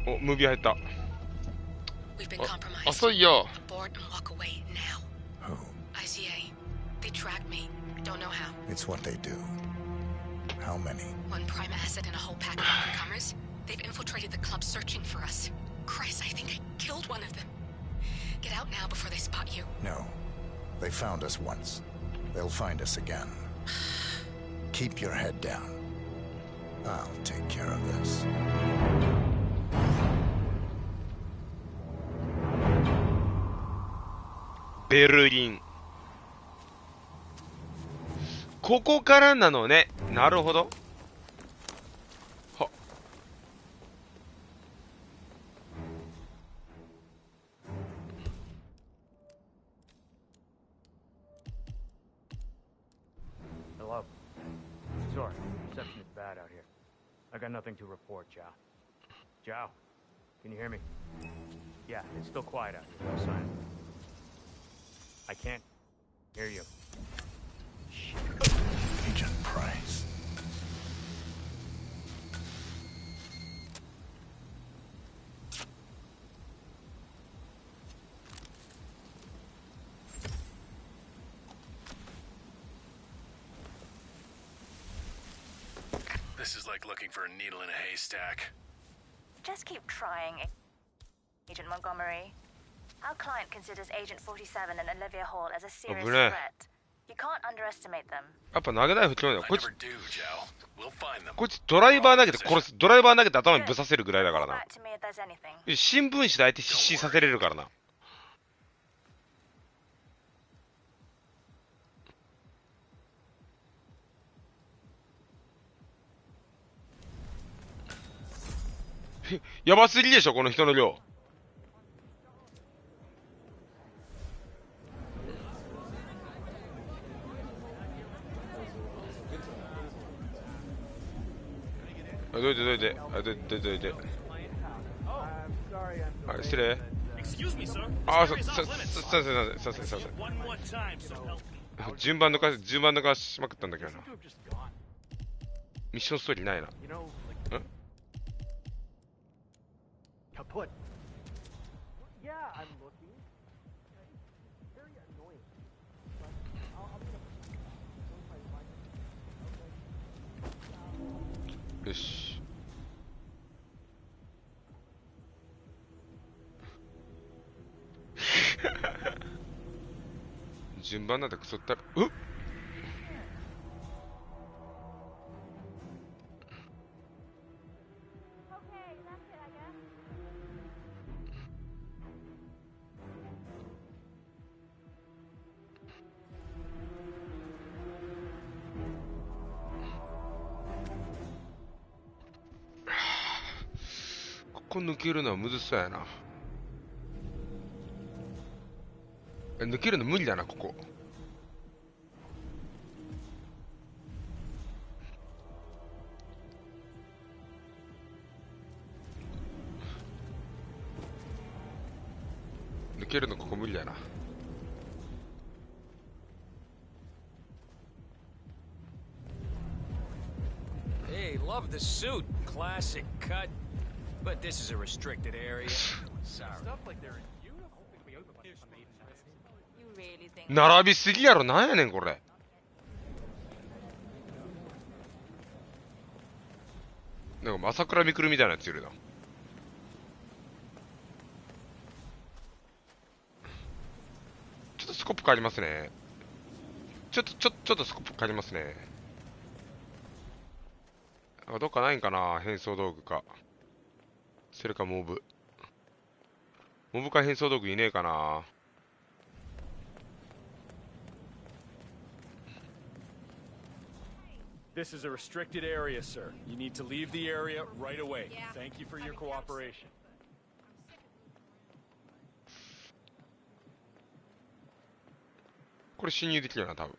R: お、ムービー入った。あ、遅いよ。
K: It's what they do. How many?
D: One prime asset and a whole pack of up-and-comers. They've infiltrated the club searching for us. Christ, I think I killed one of them. Get out now before they spot you.
K: No. They found us once. They'll find us again. Keep your head down. I'll take care of this.
R: ベルリン。ここからなのね。なるほど。は。
L: Hello. Sorry, reception is bad out here. I got nothing to report, Zhao. Zhao, can you hear me? Yeah, it's still quiet out here. No sign. I can't hear you.
K: Agent Price.
E: This is like looking for a needle in a haystack.
O: Just keep trying, Agent Montgomery. Our client considers Agent 47 and Olivia Hall as a serious threat. You can't underestimate them.
R: やっぱ投げナイフ強いな。こいつ、こいつドライバー投げて殺す。ドライバー投げて頭にぶさせるぐらいだからな。新聞紙で相手失神させれるからな。やばすぎでしょ、この人の量。どいて。あ、失礼。あ、すいません。順番抜かしまくったんだけどな。ミッションストーリーないな。
G: I'm looking. It's very annoying. But I'll be able to...
R: よし。順番なんてクソったら、うっ。ここ抜けるのはむずそうやな。抜けるの無理だな、ここ。抜けるのここ無理だな。
S: Hey, love the suit. Classic cut. But this is a restricted area. Sorry. Stuff like they're in uniform.
O: You really think
R: 並びすぎやろ、なんやねんこれ。なんか朝倉未来みたいなやついるな。ちょっとスコップ変わりますね。ちょっとスコップ変わりますね。あ、どっかないんかな、変装道具か。それかモブ。モブか変装道具いねえかな。
F: This is a restricted area, sir. You need to leave the area right away. Thank you for your cooperation.
R: これ侵入できるよな、多分。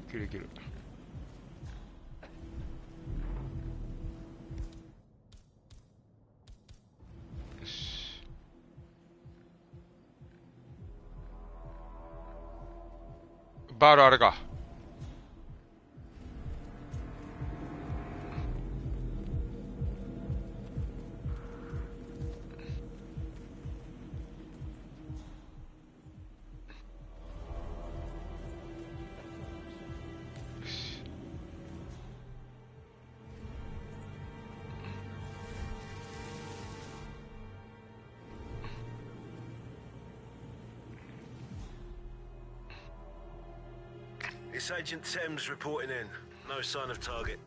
R: いけるいける。よし。バールあれか。
B: It's Agent Thames reporting in. No sign of target.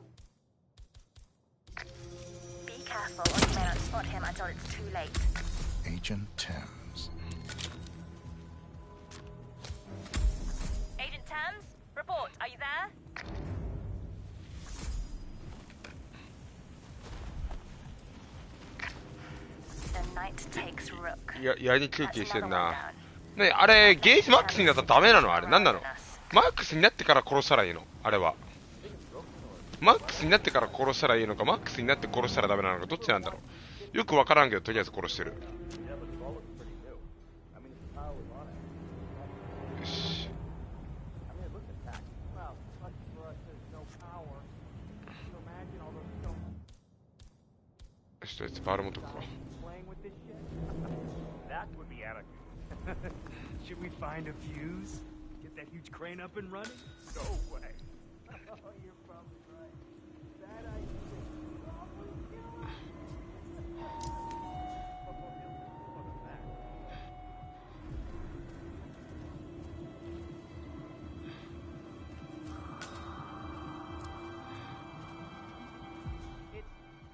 O: Be careful or you may not spot him until it's too late.
K: Agent Thames.
O: Agent Thames, report. Are you there? The knight takes rook.
R: やり休憩してんな。ね、あれゲージマックスになったらダメなの？あれなんなの？マックスになってから殺したらいいの？あれはマックスになってから殺したらいいのか、マックスになって殺したらダメなのか、どっちなんだろう。よくわからんけど、とりあえず殺してる。よし。よし、とりあえずバール持っとくか。
L: That would be elegant. Should we find a fuse? Get that huge crane up and running? No way. Oh, you're probably right. That idea.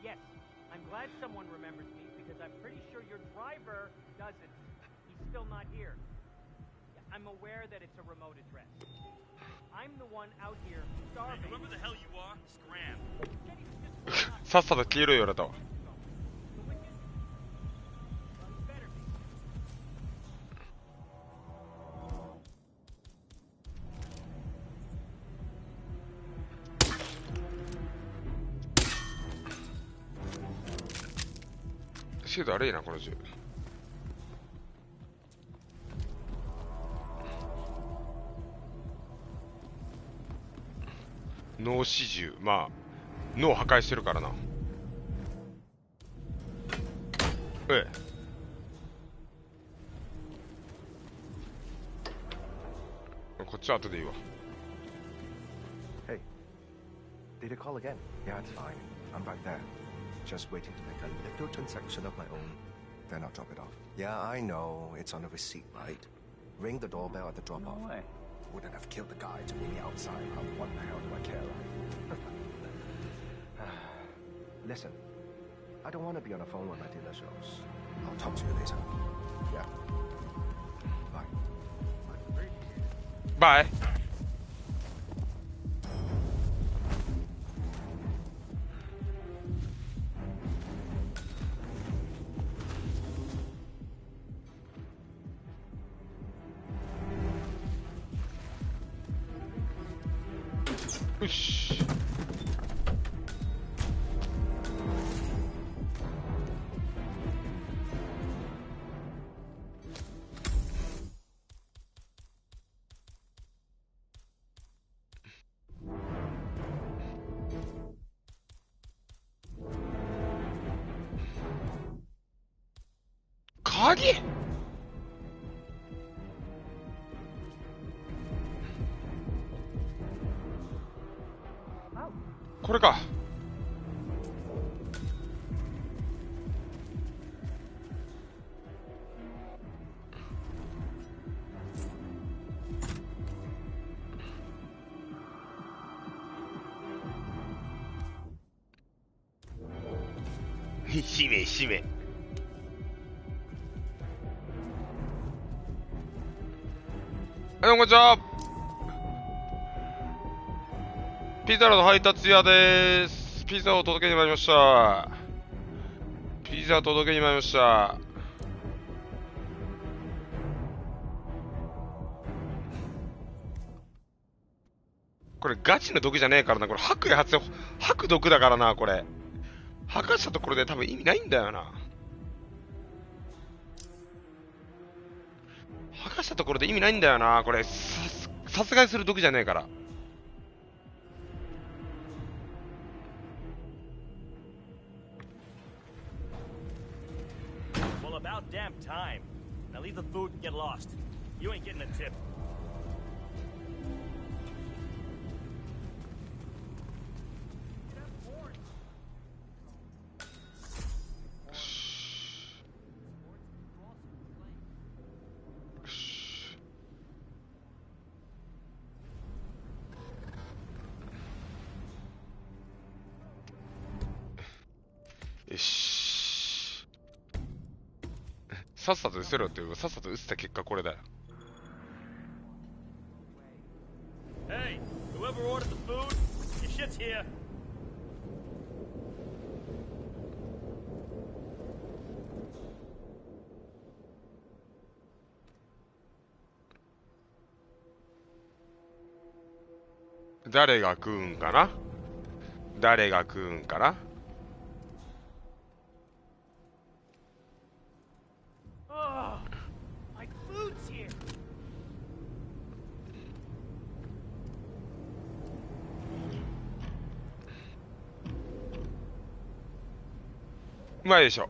L: Yes, I'm glad someone remembers me because I'm pretty sure your driver doesn't. He's still not here. I'm aware that it's a remote address. I'm the one out here starving.
E: Hey, whoever the hell you are, scram.
R: さっさと消えろよ、あなたは。精度悪いなこの銃。脳死銃、まあ脳破壊してるからな。ええ。こっちは後でいいわ。
I: Hey, did you call again? Yeah, it's fine. I'm right there. Just waiting to make a little transaction of my own. Then I'll drop it off. Yeah, I know. It's on the receipt, right? Ring the doorbell at the drop-off. No way. Wouldn't have killed the guy to meet me outside. What the hell do I care, right? Listen, I don't want to be on the phone when my dealer shows. I'll talk to you later. Yeah.
R: Bye. Bye. Ush. Kage? これか。しめしめ。はい、こんにちは。ピザの配達屋です。ピザを届けに参りました。ピザ届けに参りました。これガチの毒じゃねえからな。これ吐く毒だからな。これ吐かしたところで多分意味ないんだよな。吐かしたところで意味ないんだよな。これ殺害する毒じゃねえから。
E: About damn time. Now leave the food and get lost. You ain't getting a tip.
R: Shh. さっさと撃せろっていうか、さっさと撃った結果これだよ。
E: Hey, whoever ordered the food, your shit's here.
R: 誰が食うんかな？誰が食うんかな？うまいでしょ。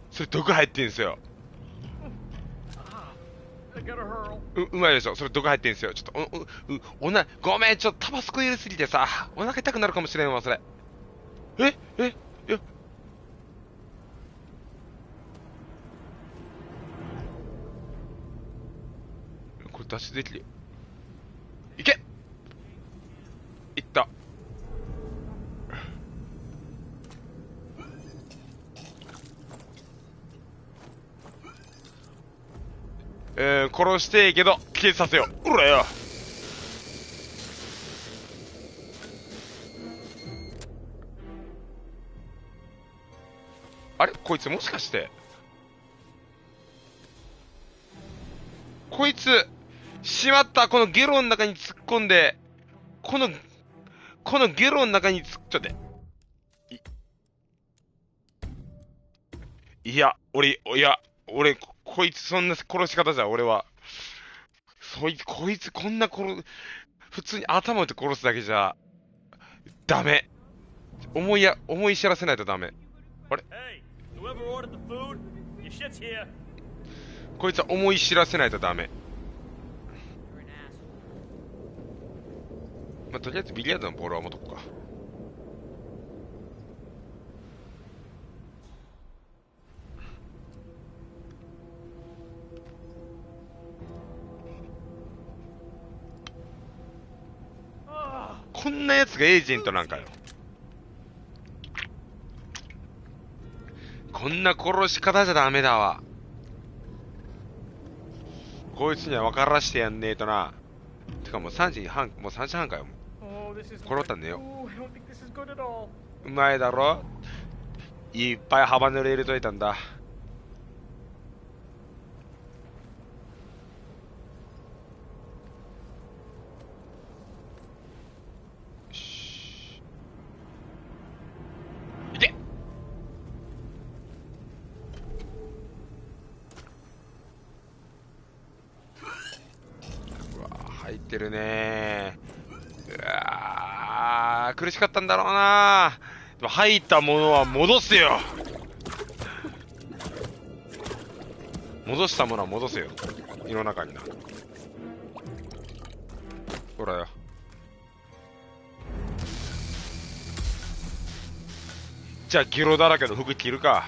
R: それ毒入ってんすよ。うまいでしょ。それ毒入ってんすよ。ちょっとごめん、ちょっとタバスコ入れすぎてさ、お腹痛くなるかもしれんわ、それ。これ脱出できる。いけ！いった。殺していいけど消えさせよう。うらよ。あれこいつもしかしてこいつしまった。このゲロの中に突っ込んでこのゲロの中にちょっといや、俺、こいつそんな殺し方じゃ、俺は。こいつこんな普通に頭打って殺すだけじゃ、ダメ。思い知らせないとダメ。あれ？
E: Hey, whoever ordered the food, your shit's here.
R: こいつは思い知らせないとダメ。まあ、とりあえずビリヤードのボールは持っとこうか。こんなやつがエージェントなんかよ。こんな殺し方じゃダメだわ。こいつには分からしてやんねえとな。てかもう3時半かよ。殺ったんだよ。うまいだろ。いっぱいハバネロ入れといたんだ。入ってるねー。うわー、苦しかったんだろうなー。でも入ったものは戻すよ。戻したものは戻せよ。胃の中にな。ほらよ。じゃあゲロだらけの服着るか。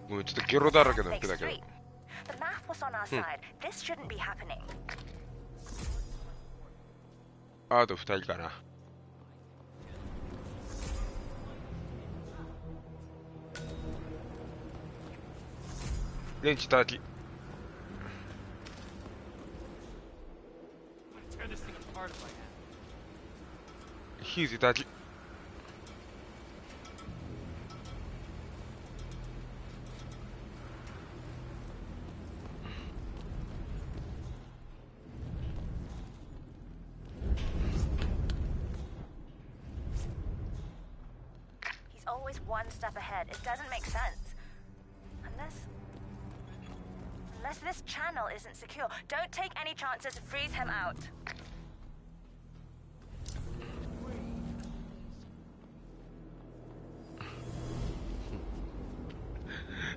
R: もうちょっとゲロだらけの服だけど。あと2人かな。レンチ叩き。ヒーズ叩き。
O: Always one step ahead. It doesn't make sense. Unless this channel isn't secure. Don't take any chances. Freeze him out.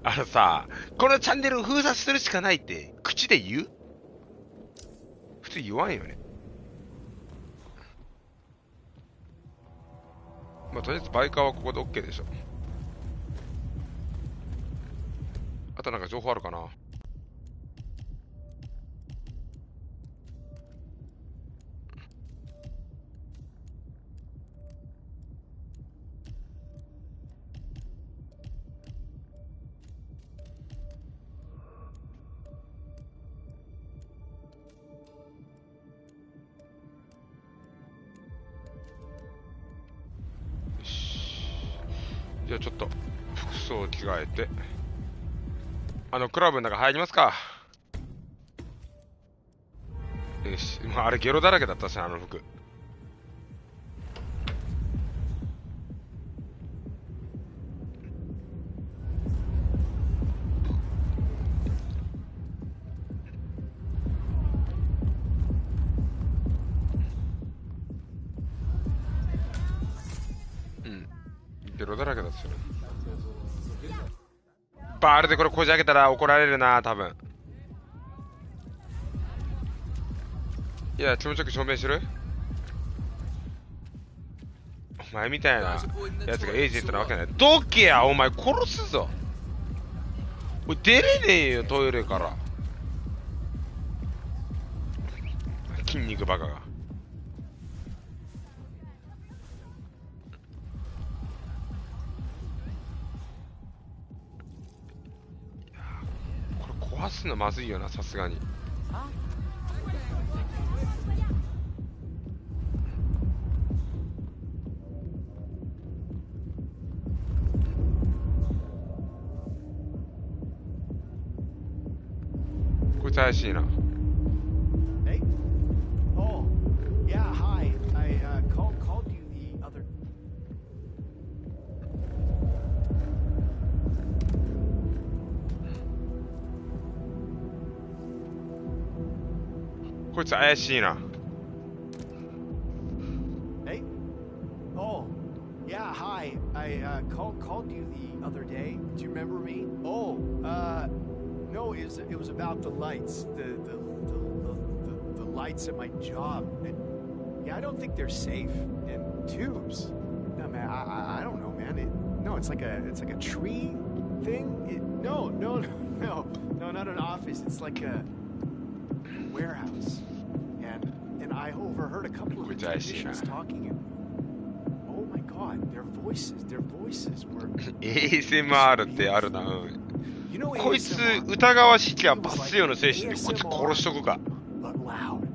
R: あのさ、このチャンネルを封鎖するしかないって口で言う？普通言わんよね。まあ、とりあえずバイカーはここで OK でしょ。あとなんか情報あるかな。じゃあちょっと服装を着替えてクラブの中入りますか。よし、まあ、あれゲロだらけだったし、あの服。ゲロだらけだったよね。バールでこれこじ開けたら怒られるな、多分。いや、気持ちよく証明する。お前みたいなやつがエージェントなわけない。どけや、お前殺すぞ。おい、出れねえよ、トイレから。筋肉バカが。壊すのまずいよな、さすがに。こいつ怪しいな。こいつ怪しいな。
C: Hey. Oh. Yeah, hi. I called you the other day. Do you remember me? Oh, no, it was about the lights. The lights at my job. Yeah, I don't think they're safe. And tubes. No, man, I don't know, man. It's like a tree thing. No, not an office. It's like a warehouse. And I overheard a couple of the technicians talking. Oh my God, their voices were.
R: ASMR ってあるな。こいつ疑わしきゃバスよの精神でこいつ殺しとくか。
C: But loud.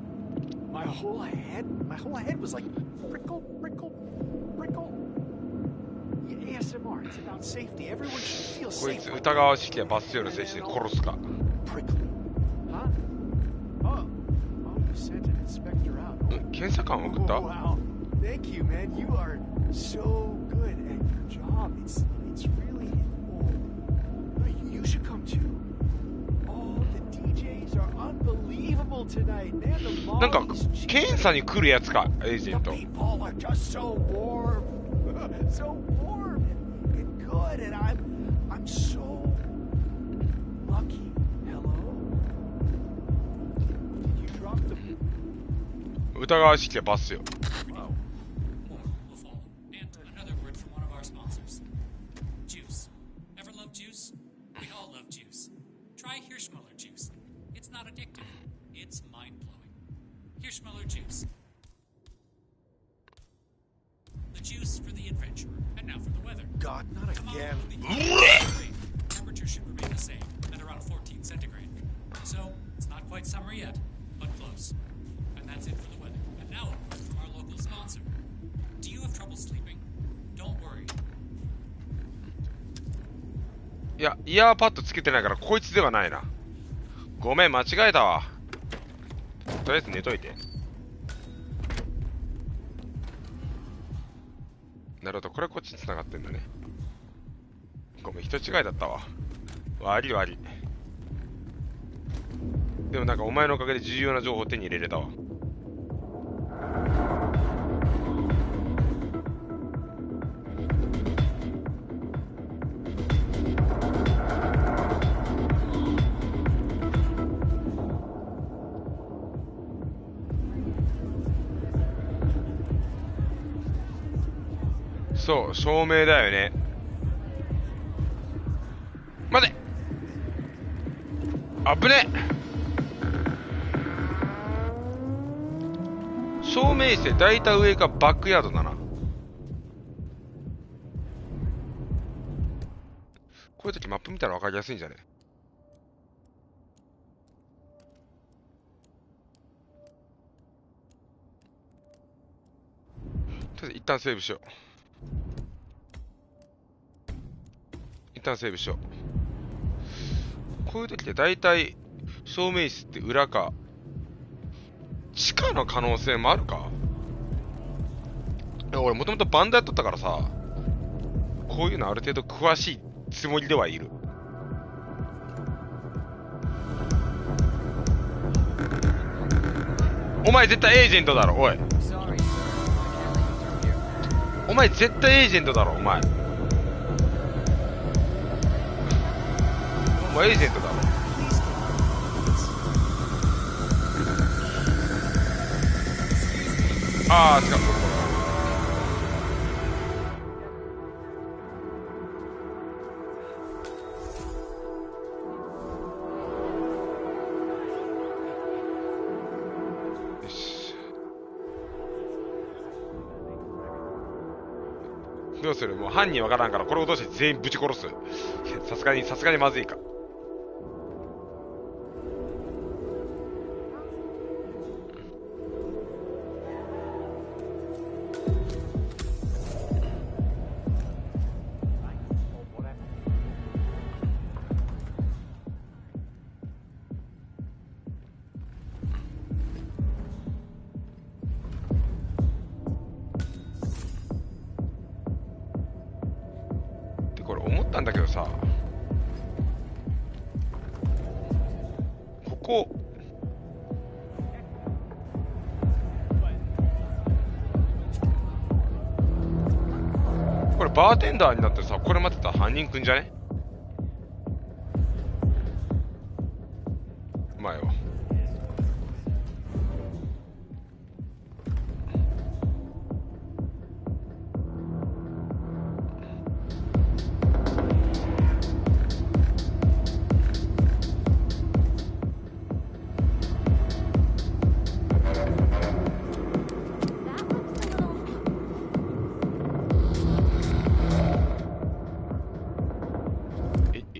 C: My whole head was like prickle. ASMR, it's about safety. Everyone should feel safe.
R: こいつ疑わしきゃバスよの精神で殺すか。
C: Huh? Oh, you sent an inspector out.
R: 検査官を送った？
C: Wow. Thank you, man. You are so good at your job. It's really. Oh, you should come too. Oh, the DJs are unbelievable tonight, man. The
R: なんか検査に来るやつか、エージェント。
C: people are just so warm, so warm and good, and I'm so lucky. Hello. Did you drop the?
R: 疑わしきゃバスよ。
P: Hirschmuller juice. The juice for the adventurer, and now for the weather.
C: God, not again.
P: Temperature should remain the same, at around 14 centigrade. So, it's not quite summer yet, but close. And that's it for the weather. And now a word from our local sponsor. Do you have trouble sleeping? Don't worry.
R: いや、イヤーパッドつけてないからこいつではないな。ごめん、間違えたわ。とりあえず寝といて。なるほど、これこっちに繋がってんだね。ごめん、人違いだったわ。悪い。でもなんかお前のおかげで重要な情報を手に入れれたわ。そう、照明だよね。待て！あぶね！照明室で大体上がバックヤードだな。こういう時マップ見たら分かりやすいんじゃね？とりあえず一旦セーブしよう。こういう時って大体照明室って裏か地下の可能性もあるか。俺もともとバンドやっとったからさ、こういうのある程度詳しいつもりではいる。お前絶対エージェントだろ。おい、お前絶対エージェントだろ。お前エージェントだろ。ああ、違う。よし。どうする？もう犯人わからんからこれを落として全員ぶち殺す。さすがにまずいか。だけどさ、ここれバーテンダーになってさ、これ待ってたら犯人くんじゃね？うまいわ。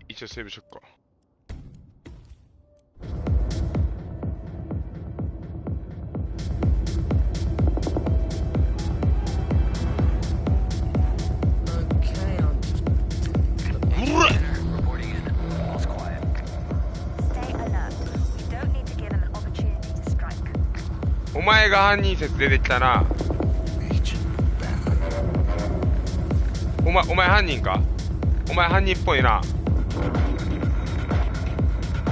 R: 一応セーブしよっか。お前が犯人説出てきたな。お前犯人か？お前犯人っぽいな。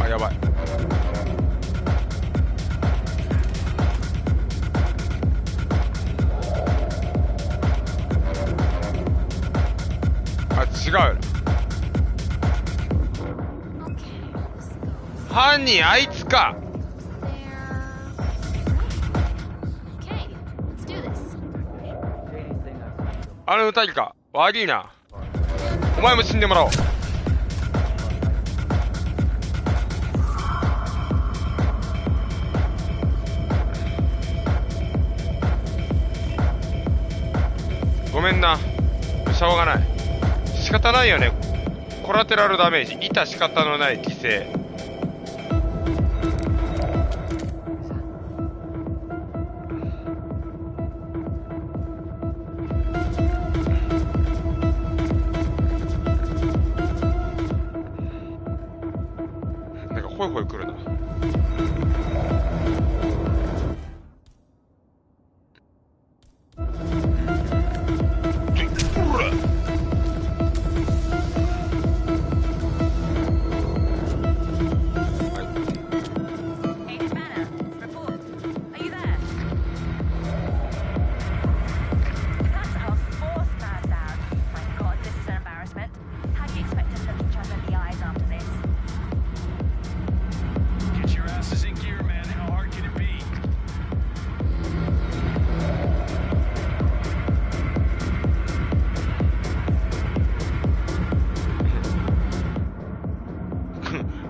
R: あ、やばい。あ、違う。犯人あいつか。あの歌いか。悪いな。お前も死んでもらおう。ごめんな。しょうがない。仕方ないよね。コラテラルダメージ。致し方のない犠牲。なんかホイホイ来るな。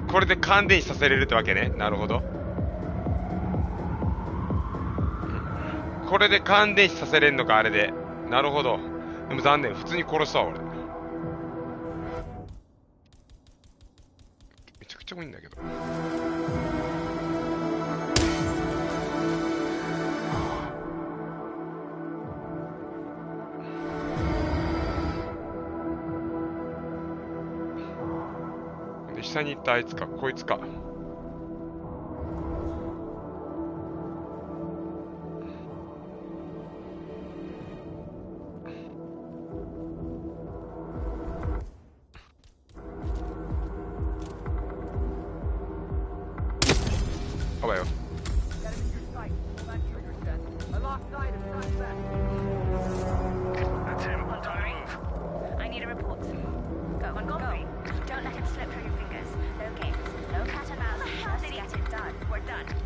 R: これで感電死させれるってわけね。なるほど。これで感電死させれんのか、あれで。なるほど。でも残念。普通に殺したわ、俺。めちゃくちゃ多いんだけど。下に行ったあいつか、こいつか。あばよ。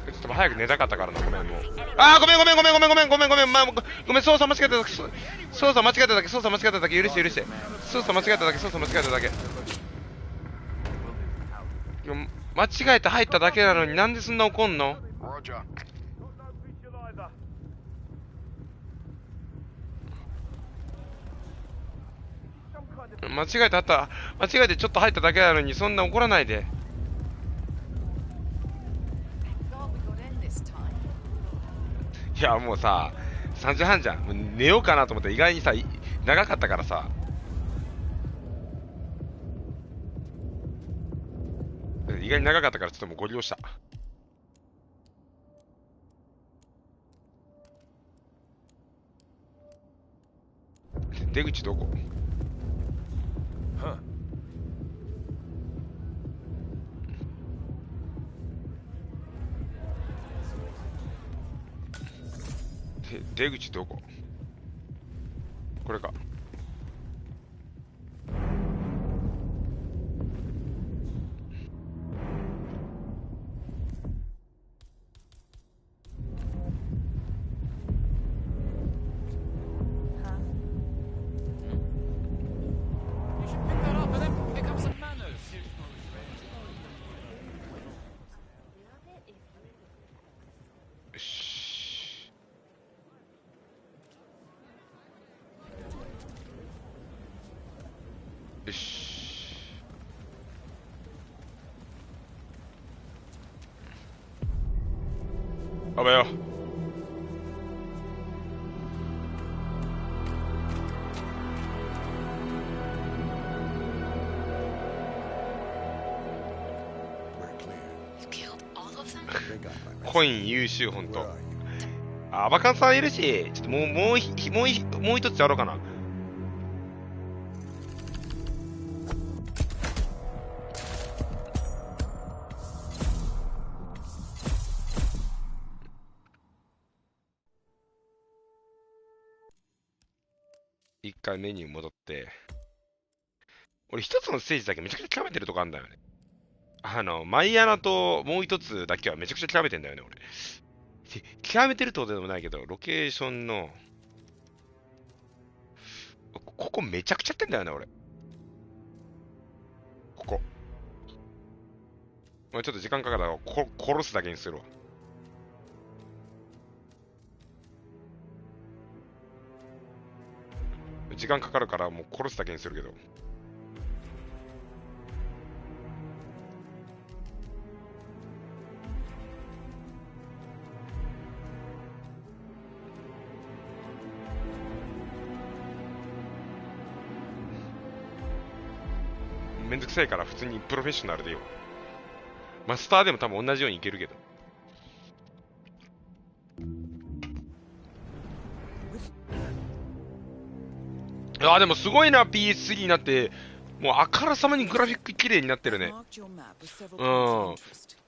R: ちょっと早く寝たかったからな、ごめんもう。あー、ごめん、操作間違えただけ、操作間違えただけ、許して。操作間違えただけ。間違えて入っただけなのになんでそんな怒んの？間違えてちょっと入っただけなのにそんな怒らないで。いやもうさ、3時半じゃん。もう寝ようかなと思ったら意外にさ、長かったからさ。意外に長かったからちょっともうご利用した。出口どこ？出口どこ？これか。あばよ。コイン優秀本と。アバカンさんいるし、ちょっともう一つやろうかな。一回メニュー戻って、俺一つのステージだけめちゃくちゃ極めてるとこあるんだよね。マイアナともう一つだけはめちゃくちゃ極めてんだよね、俺。極めてるってことでもないけど、ロケーションの、ここめちゃくちゃやってんだよね、俺。ここ。ちょっと時間かかるから殺すだけにするわ。時間かかるからもう殺すだけにするけど。めんどくさいから普通にプロフェッショナルでよ。マスターでも多分同じようにいけるけど。でもすごいな、PS3 になって、もうあからさまにグラフィック綺麗になってるね。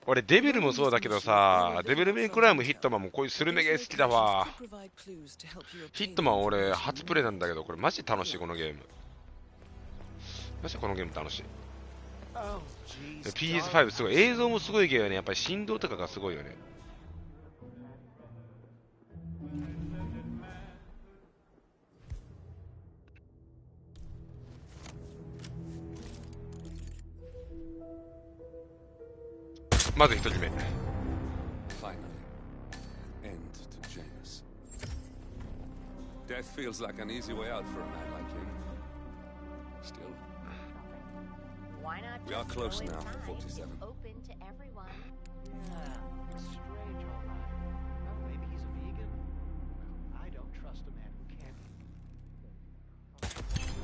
R: 俺、デビルもそうだけどさ、デビルメイクライもヒットマンもこういうスルメゲー好きだわ。ヒットマン俺、初プレイなんだけど、これマジ楽しい、このゲーム。マジでこのゲーム楽しい。PS5 すごい。映像もすごいけどね、やっぱり振動とかがすごいよね。まず一人目。Death feels like an easy way out for a man like him. Still, we are close now, 47.
O: Open to everyone.
C: Strange, all right. Well, maybe he's a vegan. I don't trust a man who can't.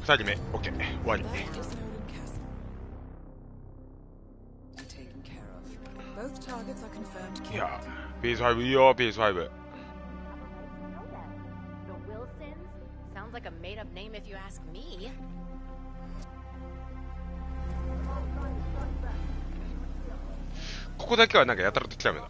R: 二人目、OK、終わり。いや、PS5 いいよ、PS5。
O: Sounds like a made-up name if you ask me.
R: ここだけはなんかやたらと極めだ。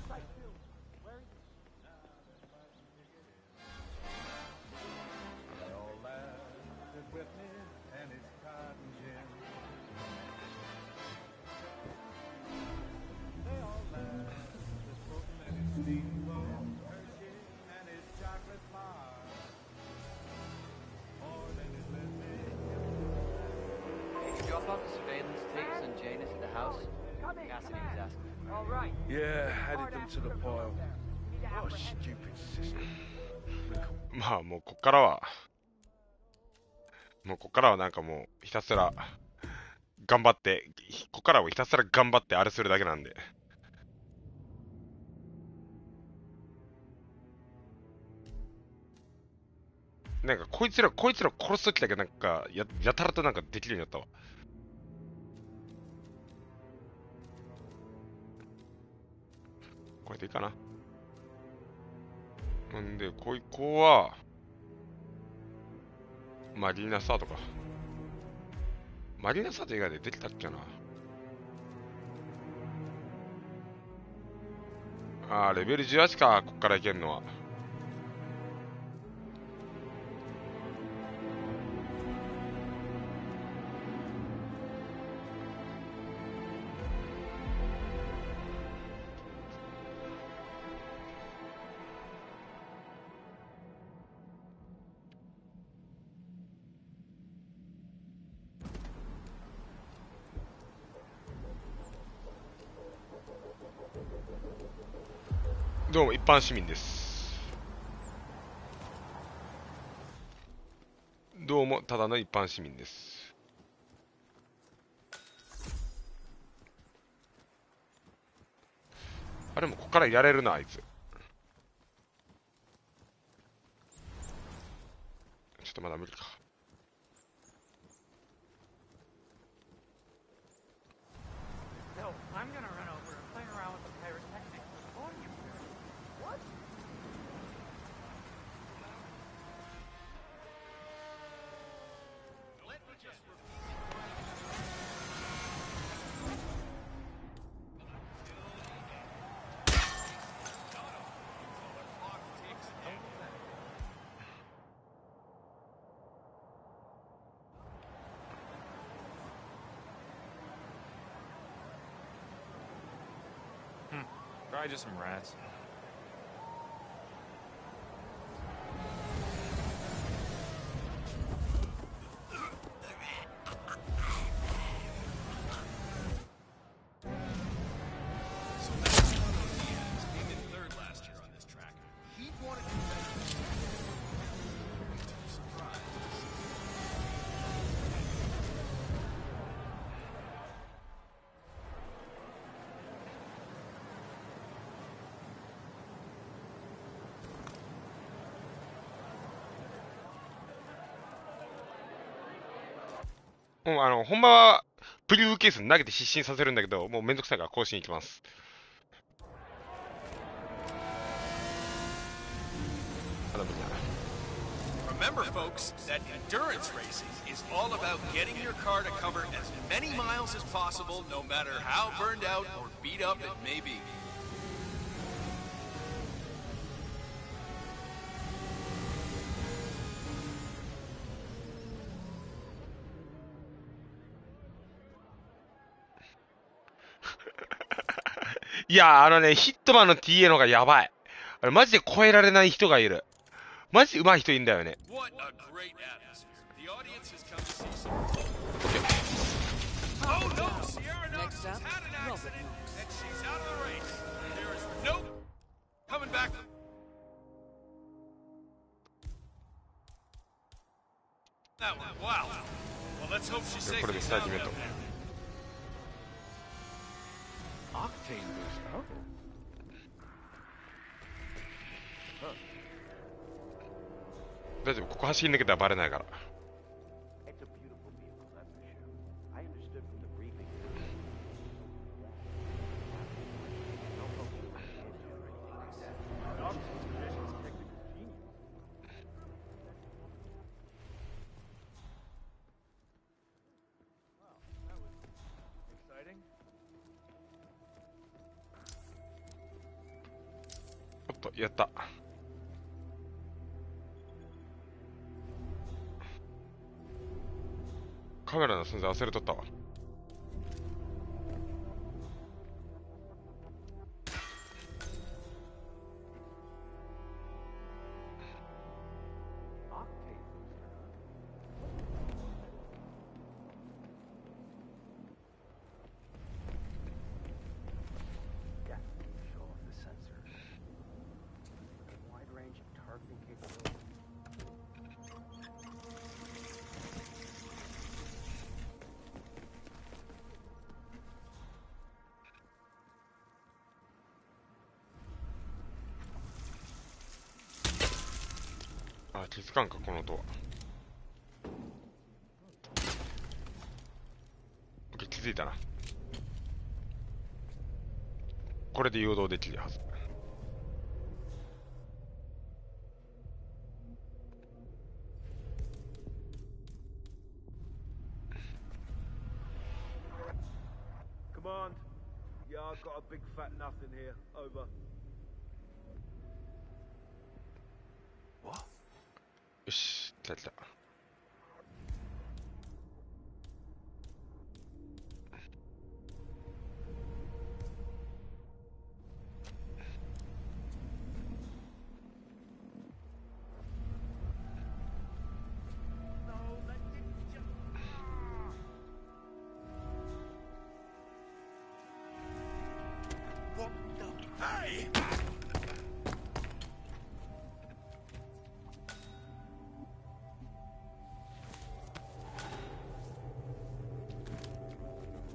R: まあもうこっからはなんかもうひたすら頑張って、こっからはひたすら頑張ってあれするだけなんで。なんかこいつら殺すときだけなんかやたらとなんかできるようになったわ。これでいいかな。んで、ここは、マリーナスタートか。マリーナスタート以外でできたっけな。レベル18か、こっからいけるのは。どうも一般市民です。どうもただの一般市民です。あれもここからやれるな、あいつ。まだ無理か。
L: No, I'm gonna run over and play around with the pyrotechnics before you. What? Let me just
M: Probably just some rats.
N: So Maximiliano Diaz came in third last year on this track. He wanted to bet. Surprise.
R: ほんまはプリウーケースに投げて失神させるんだけど、もうめんどくさいから更新行きます。まだ無理だな。
N: Remember, folks, that endurance racing is all about getting your car to cover as many miles as possible, no matter how burned out or beat up it may be.
R: いや、ヒットマンの TA の方がやばい。あれ、マジで超えられない人がいる。マジで上手い人いるんだよね。
N: What a great atmosphere. The audience has come to see some. Oh no, Sierra Knox has had an accident and she's out of the race. There is no coming back. That one, wow. Well, let's hope she's safe.
R: これでスタートメント。
G: Octane boost. Oh. Huh.
R: 大丈夫、ここ走り抜けたらバレないから。
G: It's a beautiful vehicle, that's for sure. I understood from the briefing. No focus on the engine or anything like that. Octane's position is technical genius.
L: Well, that was exciting.
R: おっと、やった。カメラの存在忘れとったわ。あ、気づかんか、この音は。OK、気づいたな。これで誘導できるはず。
B: Command. Yeah, I've got a big fat nothing here. Over.
R: よし、来た来た。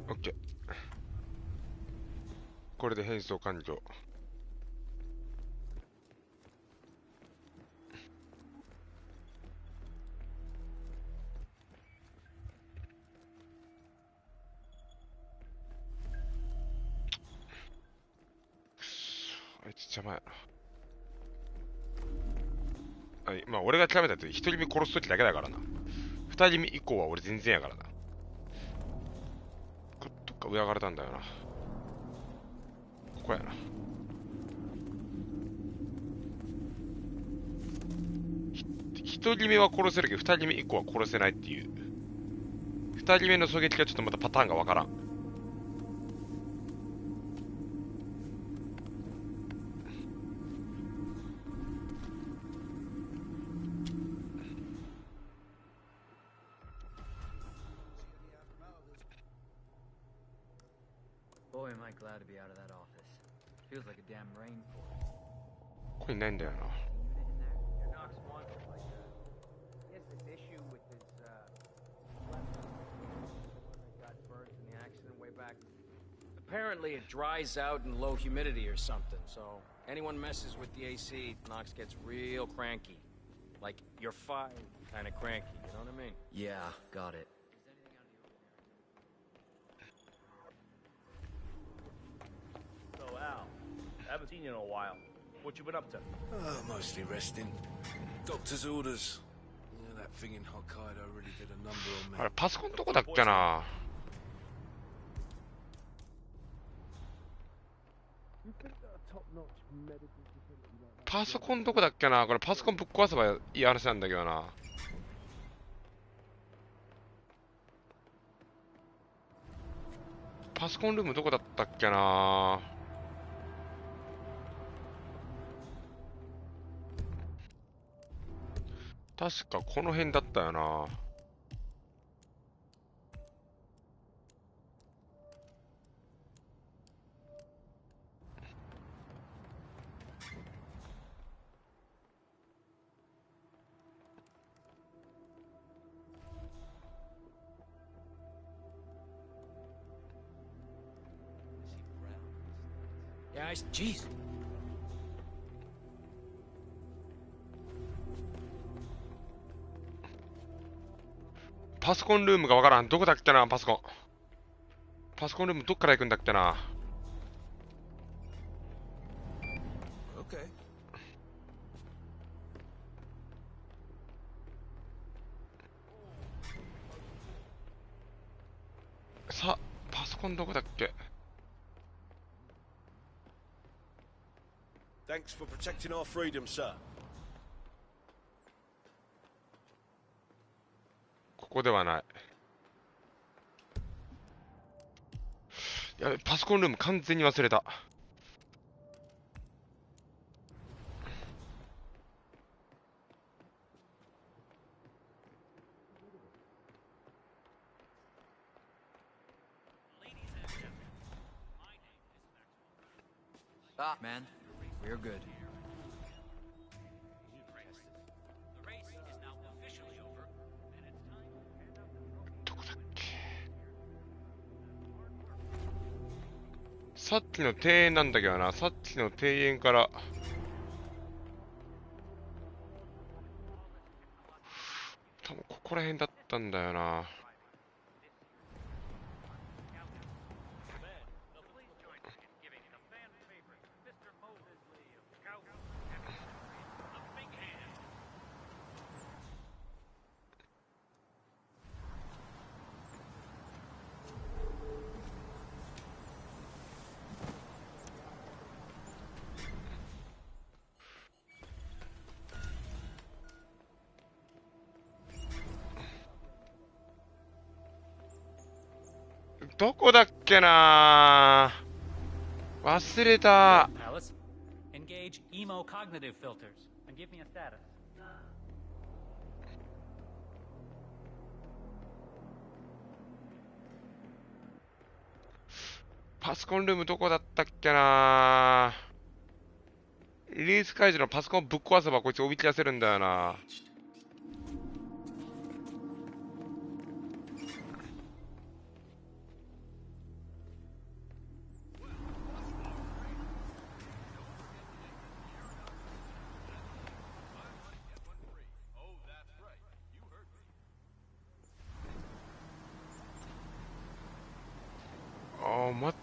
R: OK。これで変装完了。いつ邪魔やな。まあ俺が調べたやつ1人目殺すときだけだからな。2人目以降は俺全然やからな。どっか裏がれたんだよな。ここやな。1人目は殺せるけど2人目以降は殺せないっていう。2人目の狙撃がちょっとまたパターンがわからん。
H: Boy, am I glad to be out of that office. Feels like a damn rainforest.
R: ここにないんだよな。
S: Apparently it dries out in low humidity or something, so anyone messes with the AC, Knox gets real cranky. Like you're fired kind of cranky, you know what I mean?
H: Yeah, got it.
E: So, Al, I haven't seen you in a while. What you been up to?
B: Mostly resting. Doctor's orders. Yeah, that thing in Hokkaido really did a number on me.
R: あれ、パソコンどこだっけな。パソコンどこだっけな。これパソコンぶっ壊せばいい話なんだけどな。パソコンルームどこだったっけな。確かこの辺だったよな。
S: Guys, jeez.
R: パソコンルームがわからん。どこだっけな、パソコン。パソコンルームどっから行くんだっけな。
B: Okay.
R: さ、パソコンどこだっけ。
B: Thanks for protecting our freedom, sir.
R: ここではない。やべ、パソコンルーム完全に忘れた。
H: Ah, man, we're good.
R: さっきの庭園なんだけどな。さっきの庭園から多分ここら辺だったんだよな。どこだっけな。忘れた。
P: Alice, engage emo cognitive filters and give me a status.
R: パソコンルームどこだったっけな。リリース解除のパソコンぶっ壊せばこいつおびき出せるんだよな。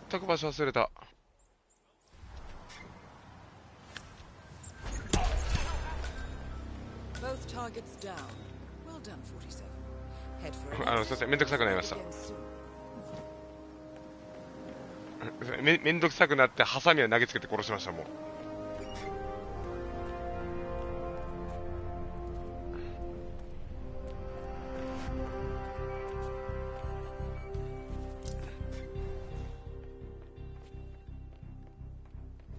R: 全く場所忘れた。
A: Both targets down. Well done, 47. Head for it.
R: すいません、めんどくさくなりました。めんどくさくなってハサミを投げつけて殺しました。もう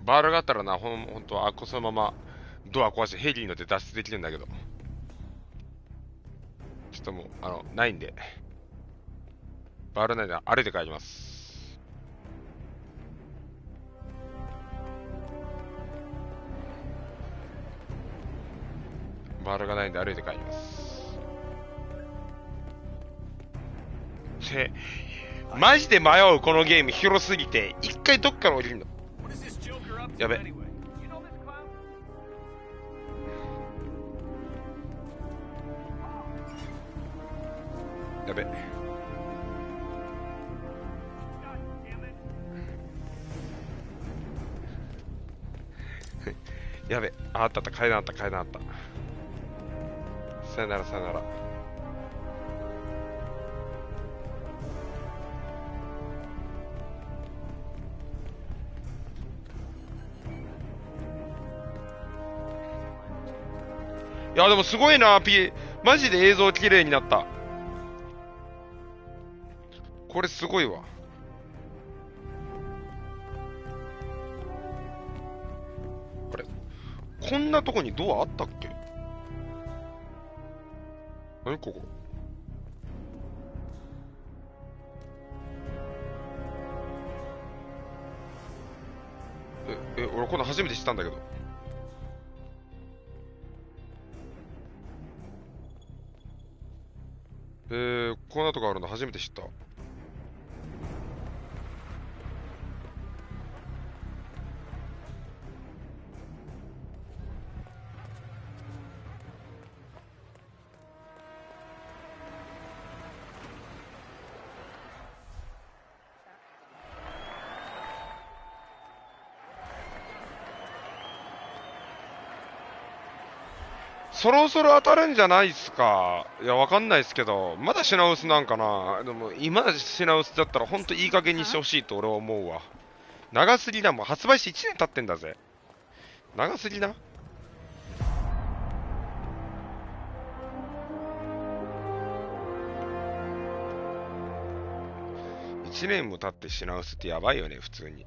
R: バールがあったらな、ほんとはそのままドア壊してヘリに乗って脱出できるんだけど、ちょっともうないんで、バールないんで歩いて帰ります。バールがないんで歩いて帰ります。マジで迷う。このゲーム広すぎて一回どっから降りるの。やべ。やべ。やべ。あった階段あった。さよなら。いやでもすごいな、マジで映像綺麗になった。これすごいわ。あれ、こんなとこにドアあったっけ？何ここ？俺こんな初めて知ったんだけど。こんなとこあるの初めて知った。そろそろ当たるんじゃないっすか。いや、わかんないっすけど、まだ品薄なんかな。でも、今品薄だったら、ほんといい加減にしてほしいと俺は思うわ。長すぎだもん。発売して1年経ってんだぜ。長すぎな。1年も経って品薄ってやばいよね、普通に。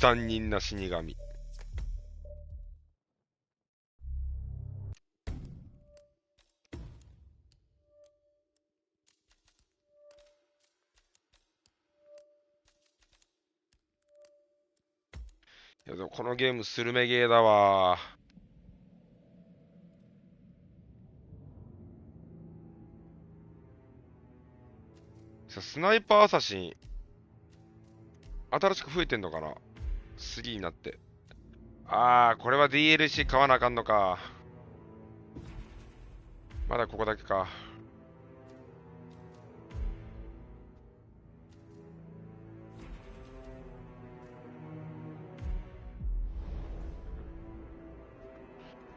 R: 残忍な死神。いやでもこのゲームスルメゲーだわ。スナイパーアサシン新しく増えてんのかな。3になって。あー、これは DLC 買わなあかんのか。まだここだけか。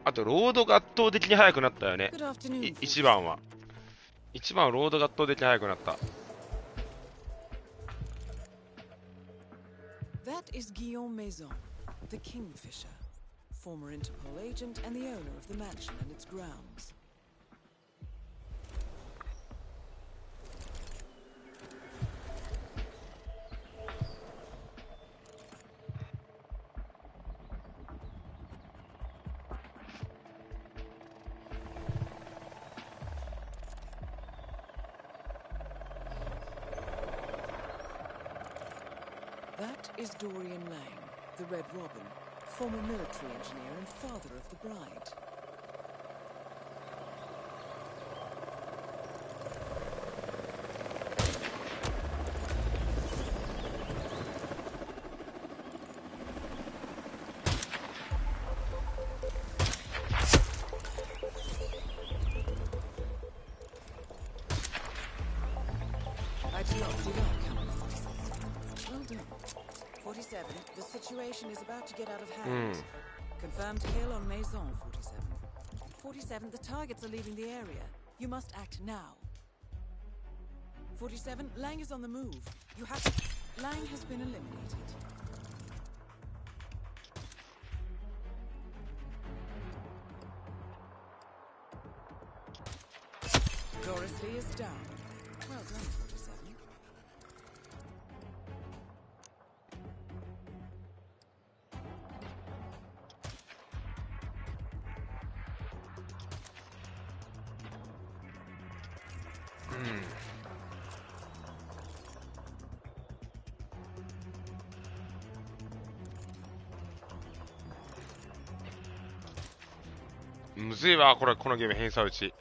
R: あと、ロードが圧倒的に速くなったよね。一番はロードが圧倒的に速くなった。
A: That is Guillaume Maison, the Kingfisher, former Interpol agent and the owner of the mansion and its grounds. That is Dorian Lang, the Red Robin, former military engineer and father of the bride. I did not see that coming. Well done. 47, the situation is about to get out of hand. Confirmed kill on Maison, 47. 47, the targets are leaving the area. You must act now. 47, Lang is on the move. You have to... Lang has been eliminated. Doris Lee is down. Well done, 47.
R: むずいわ、このゲーム偏差打ち。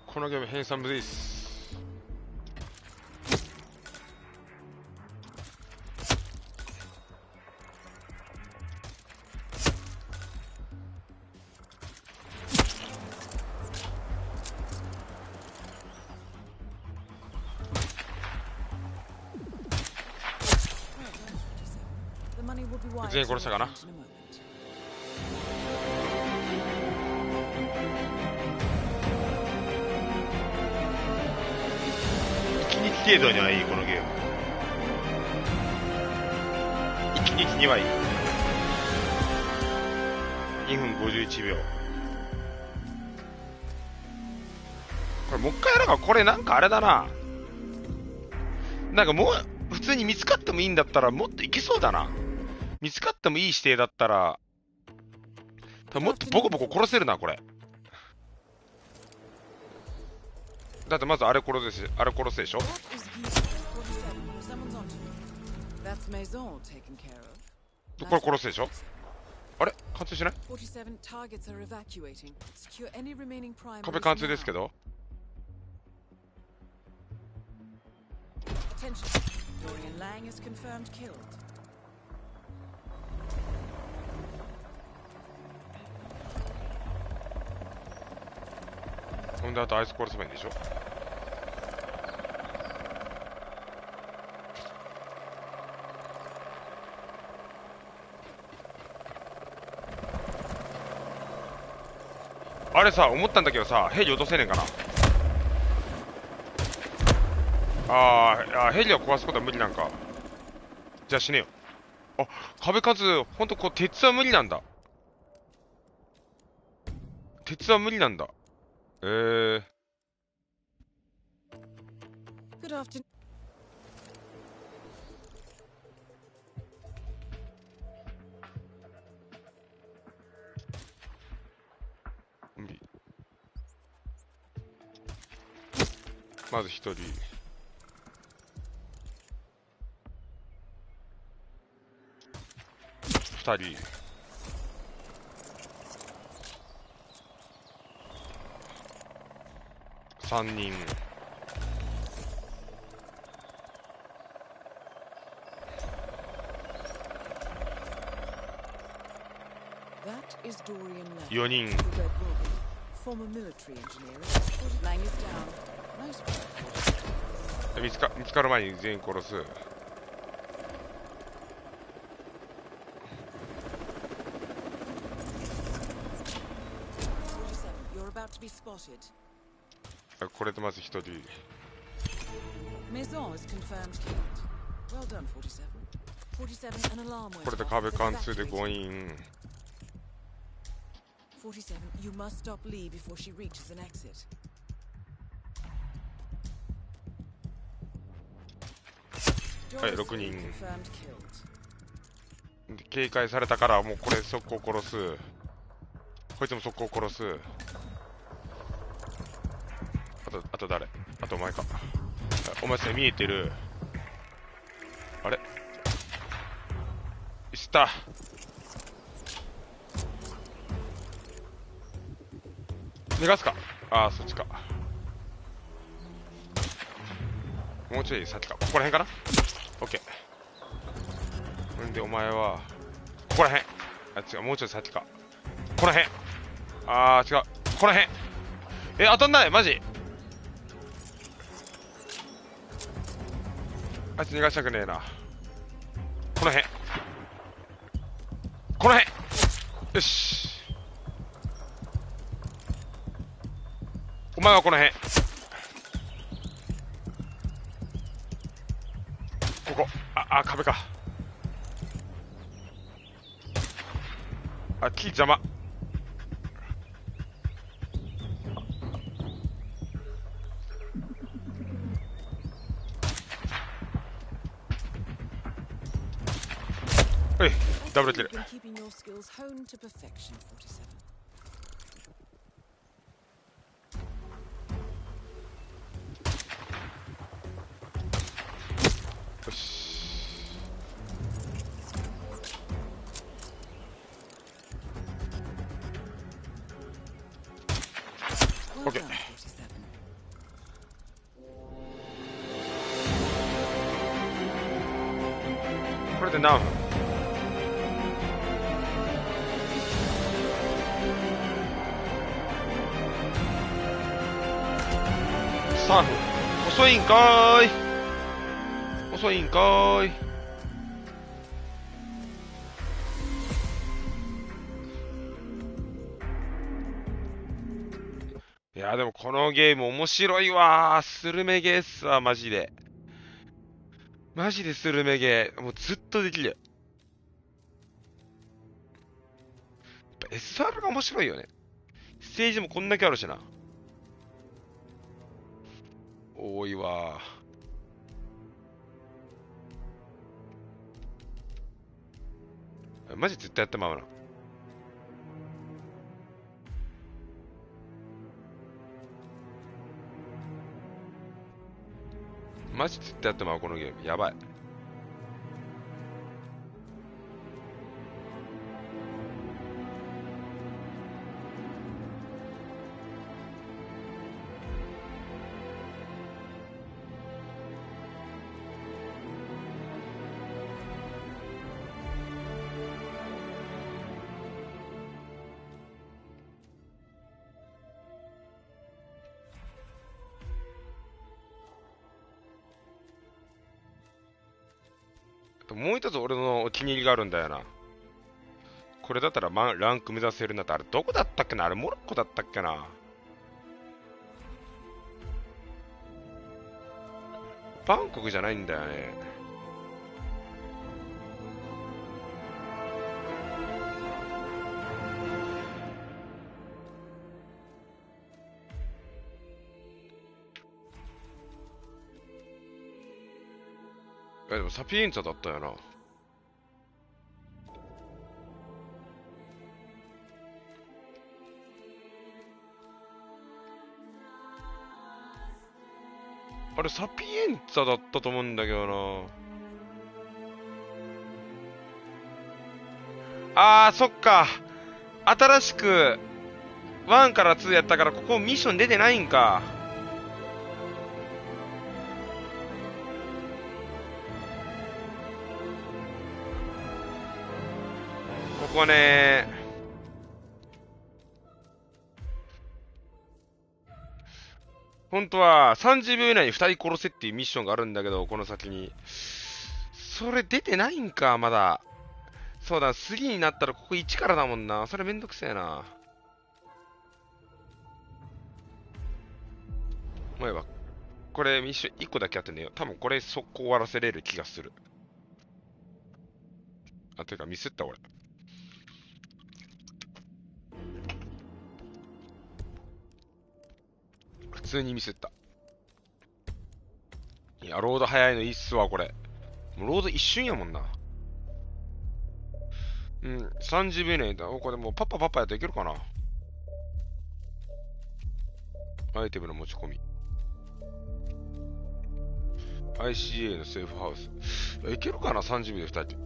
R: このゲーム偏差むずいっす。全員殺したかな。一日程度にはいい、このゲーム。一日にはいい。2分51秒。これもう一回やろうか。これなんかあれだな。なんかもう普通に見つかってもいいんだったらもっといけそうだな。見つかってもいい指定だったらもっとボコボコ殺せるな、これ。だってまずあれ殺すでしょ。これ殺すでしょ。あれ貫通しない。壁貫通ですけど。ほんであとあいつ殺せばいいんでしょ。あれさ、思ったんだけどさ、ヘリ落とせねえかな。ヘリを壊すことは無理なんか。じゃあ死ねよ。あ、壁数、ほんとこう鉄は無理なんだ。鉄は無理なんだ。Good afternoon.まず一人。二人。三人。4人。見つかる前に全員殺す。これでまず一人。これで壁貫通で5人。
A: 47, you must stop Lee before she reaches an exit.
R: はい、6人。警戒されたからもうこれ速攻殺す。こいつも速攻殺す。あと誰？あとお前か。お前それ見えてる。あれ？いった。逃がすか。ああ、そっちか。もうちょい先か。ここら辺かな。オッケー。んでお前はここら辺。あ、違う、もうちょい先か。ここら辺。あー違う、ここら辺。当たんない、マジ。あいつ逃がしたくねえな。この辺、この辺。よし、お前はこの辺。ここ。壁か。木邪魔。ダブルキル。よし。オッケー。これで何分？3分。遅いんかーい。遅いんかーい。いやでもこのゲーム面白いわー。スルメゲーっすわ、マジで。マジでスルメゲー。もうずっとできる。やっぱ SR が面白いよね。ステージもこんだけあるしな。多いわ。マジ絶対やってまうな。マジ絶対やってまう、このゲーム。やばい。もう一つ俺のお気に入りがあるんだよな。これだったらランク目指せるなって。あれどこだったっけな。あれモロッコだったっけな。バンコクじゃないんだよね。でもサピエンツァだったよな。あれサピエンツァだったと思うんだけどな。そっか。新しく1から2やったから、ここミッション出てないんか。ここね。本当は30秒以内に2人殺せっていうミッションがあるんだけど、この先に。それ出てないんか、まだ。そうだ、3になったらここ1からだもんな。それめんどくせえな。思えば、これミッション1個だけやってんねよ。多分これ速攻終わらせれる気がする。てかミスった俺。普通にミスった。いや、ロード早いのいいっすわ、これ。もうロード一瞬やもんな。30秒以内だ。これもうパッパやっていけるかな。アイテムの持ち込み。ICA のセーフハウス。いけるかな ?30 秒で2人って。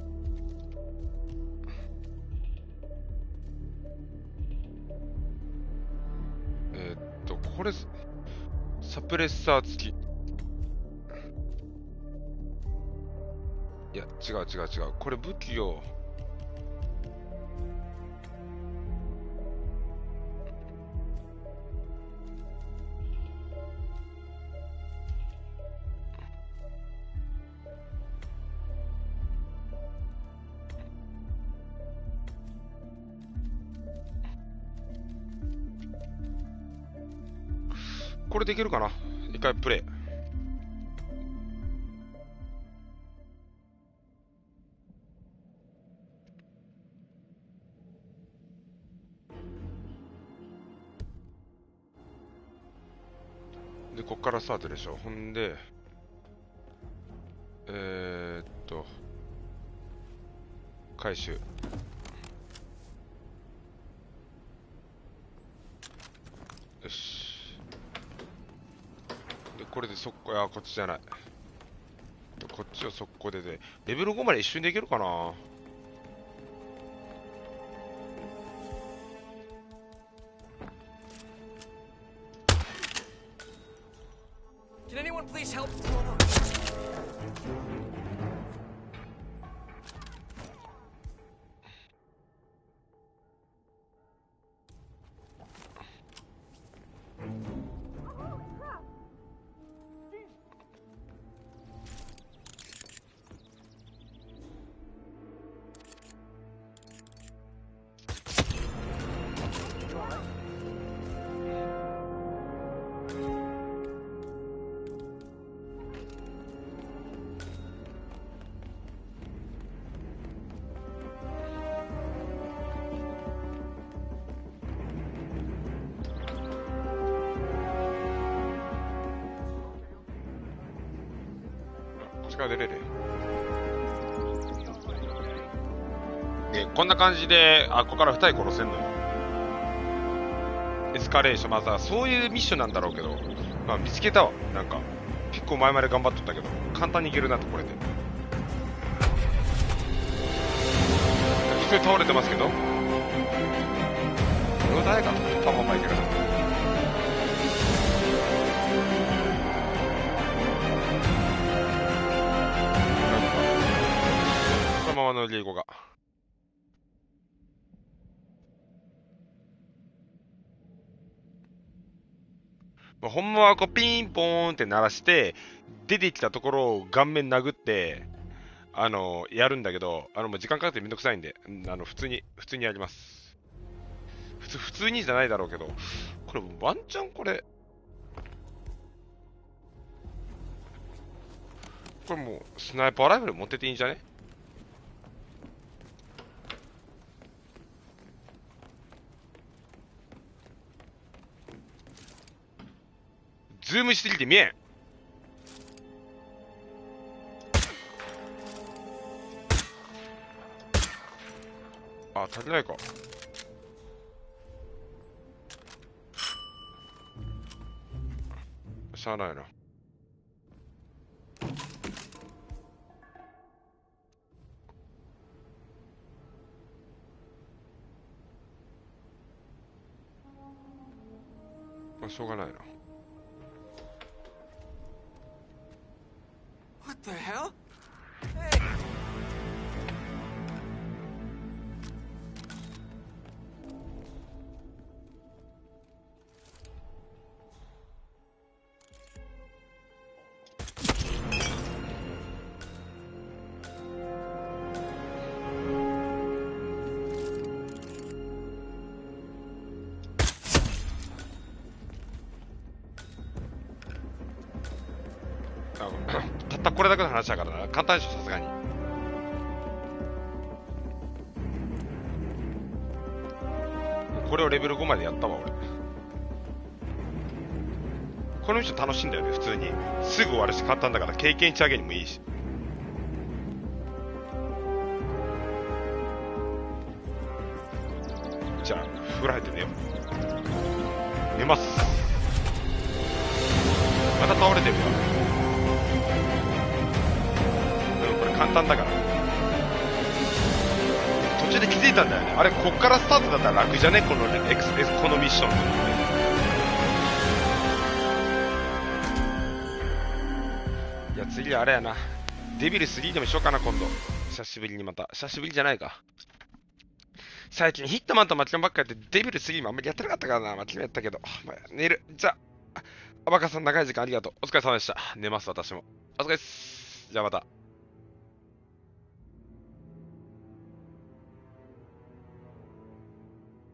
R: これサプレッサー付き。いや違う。これ武器をこれできるかな。一回プレイ。でこっからスタートでしょ。ほんで回収。よし。でこれで速攻、こっちじゃない。こっちを速攻でレベル5まで一瞬でいけるかな。
S: Can anyone please help?
R: 出れる。こんな感じで、ここから2人殺せんのよ。エスカレーション、まずはそういうミッションなんだろうけど、まあ見つけたわ。なんか結構前まで頑張っとったけど、簡単にいけるなと。これで一人倒れてますけど、これを誰かとパンパンいけるな。そのままのリーゴがほんまはこうピンポーンって鳴らして出てきたところを顔面殴ってやるんだけど、もう時間かかってめんどくさいんで、普通にやります。普通にじゃないだろうけど、これワンチャンこれもうスナイパーライフル持ってていいんじゃね。ズームしすぎて見えん。足りないか。しゃあないな。しょうがないな。
S: What the hell?
R: たったこれだけの話だからな。簡単でしょ、さすがに。これをレベル5までやったわ、俺。このミッション楽しいんだよね、普通に。すぐ終わるし、簡単だから経験値上げにもいいし。じゃあ風呂入って寝よう。寝ます。また倒れてるわ。これ簡単だから。途中で気づいたんだよね。あれこっからスタートだったら楽じゃね、このミッション。次はあれやな。デビル3でもしようかな、今度。久しぶりにまた。久しぶりじゃないか。最近ヒットマンとマキロンばっかやって、デビル3もあんまりやってなかったからな。マキロンやったけど。まあ、寝る。じゃあ、アバカさん長い時間ありがとう。お疲れ様でした。寝ます、私も。お疲れっす。じゃあまた。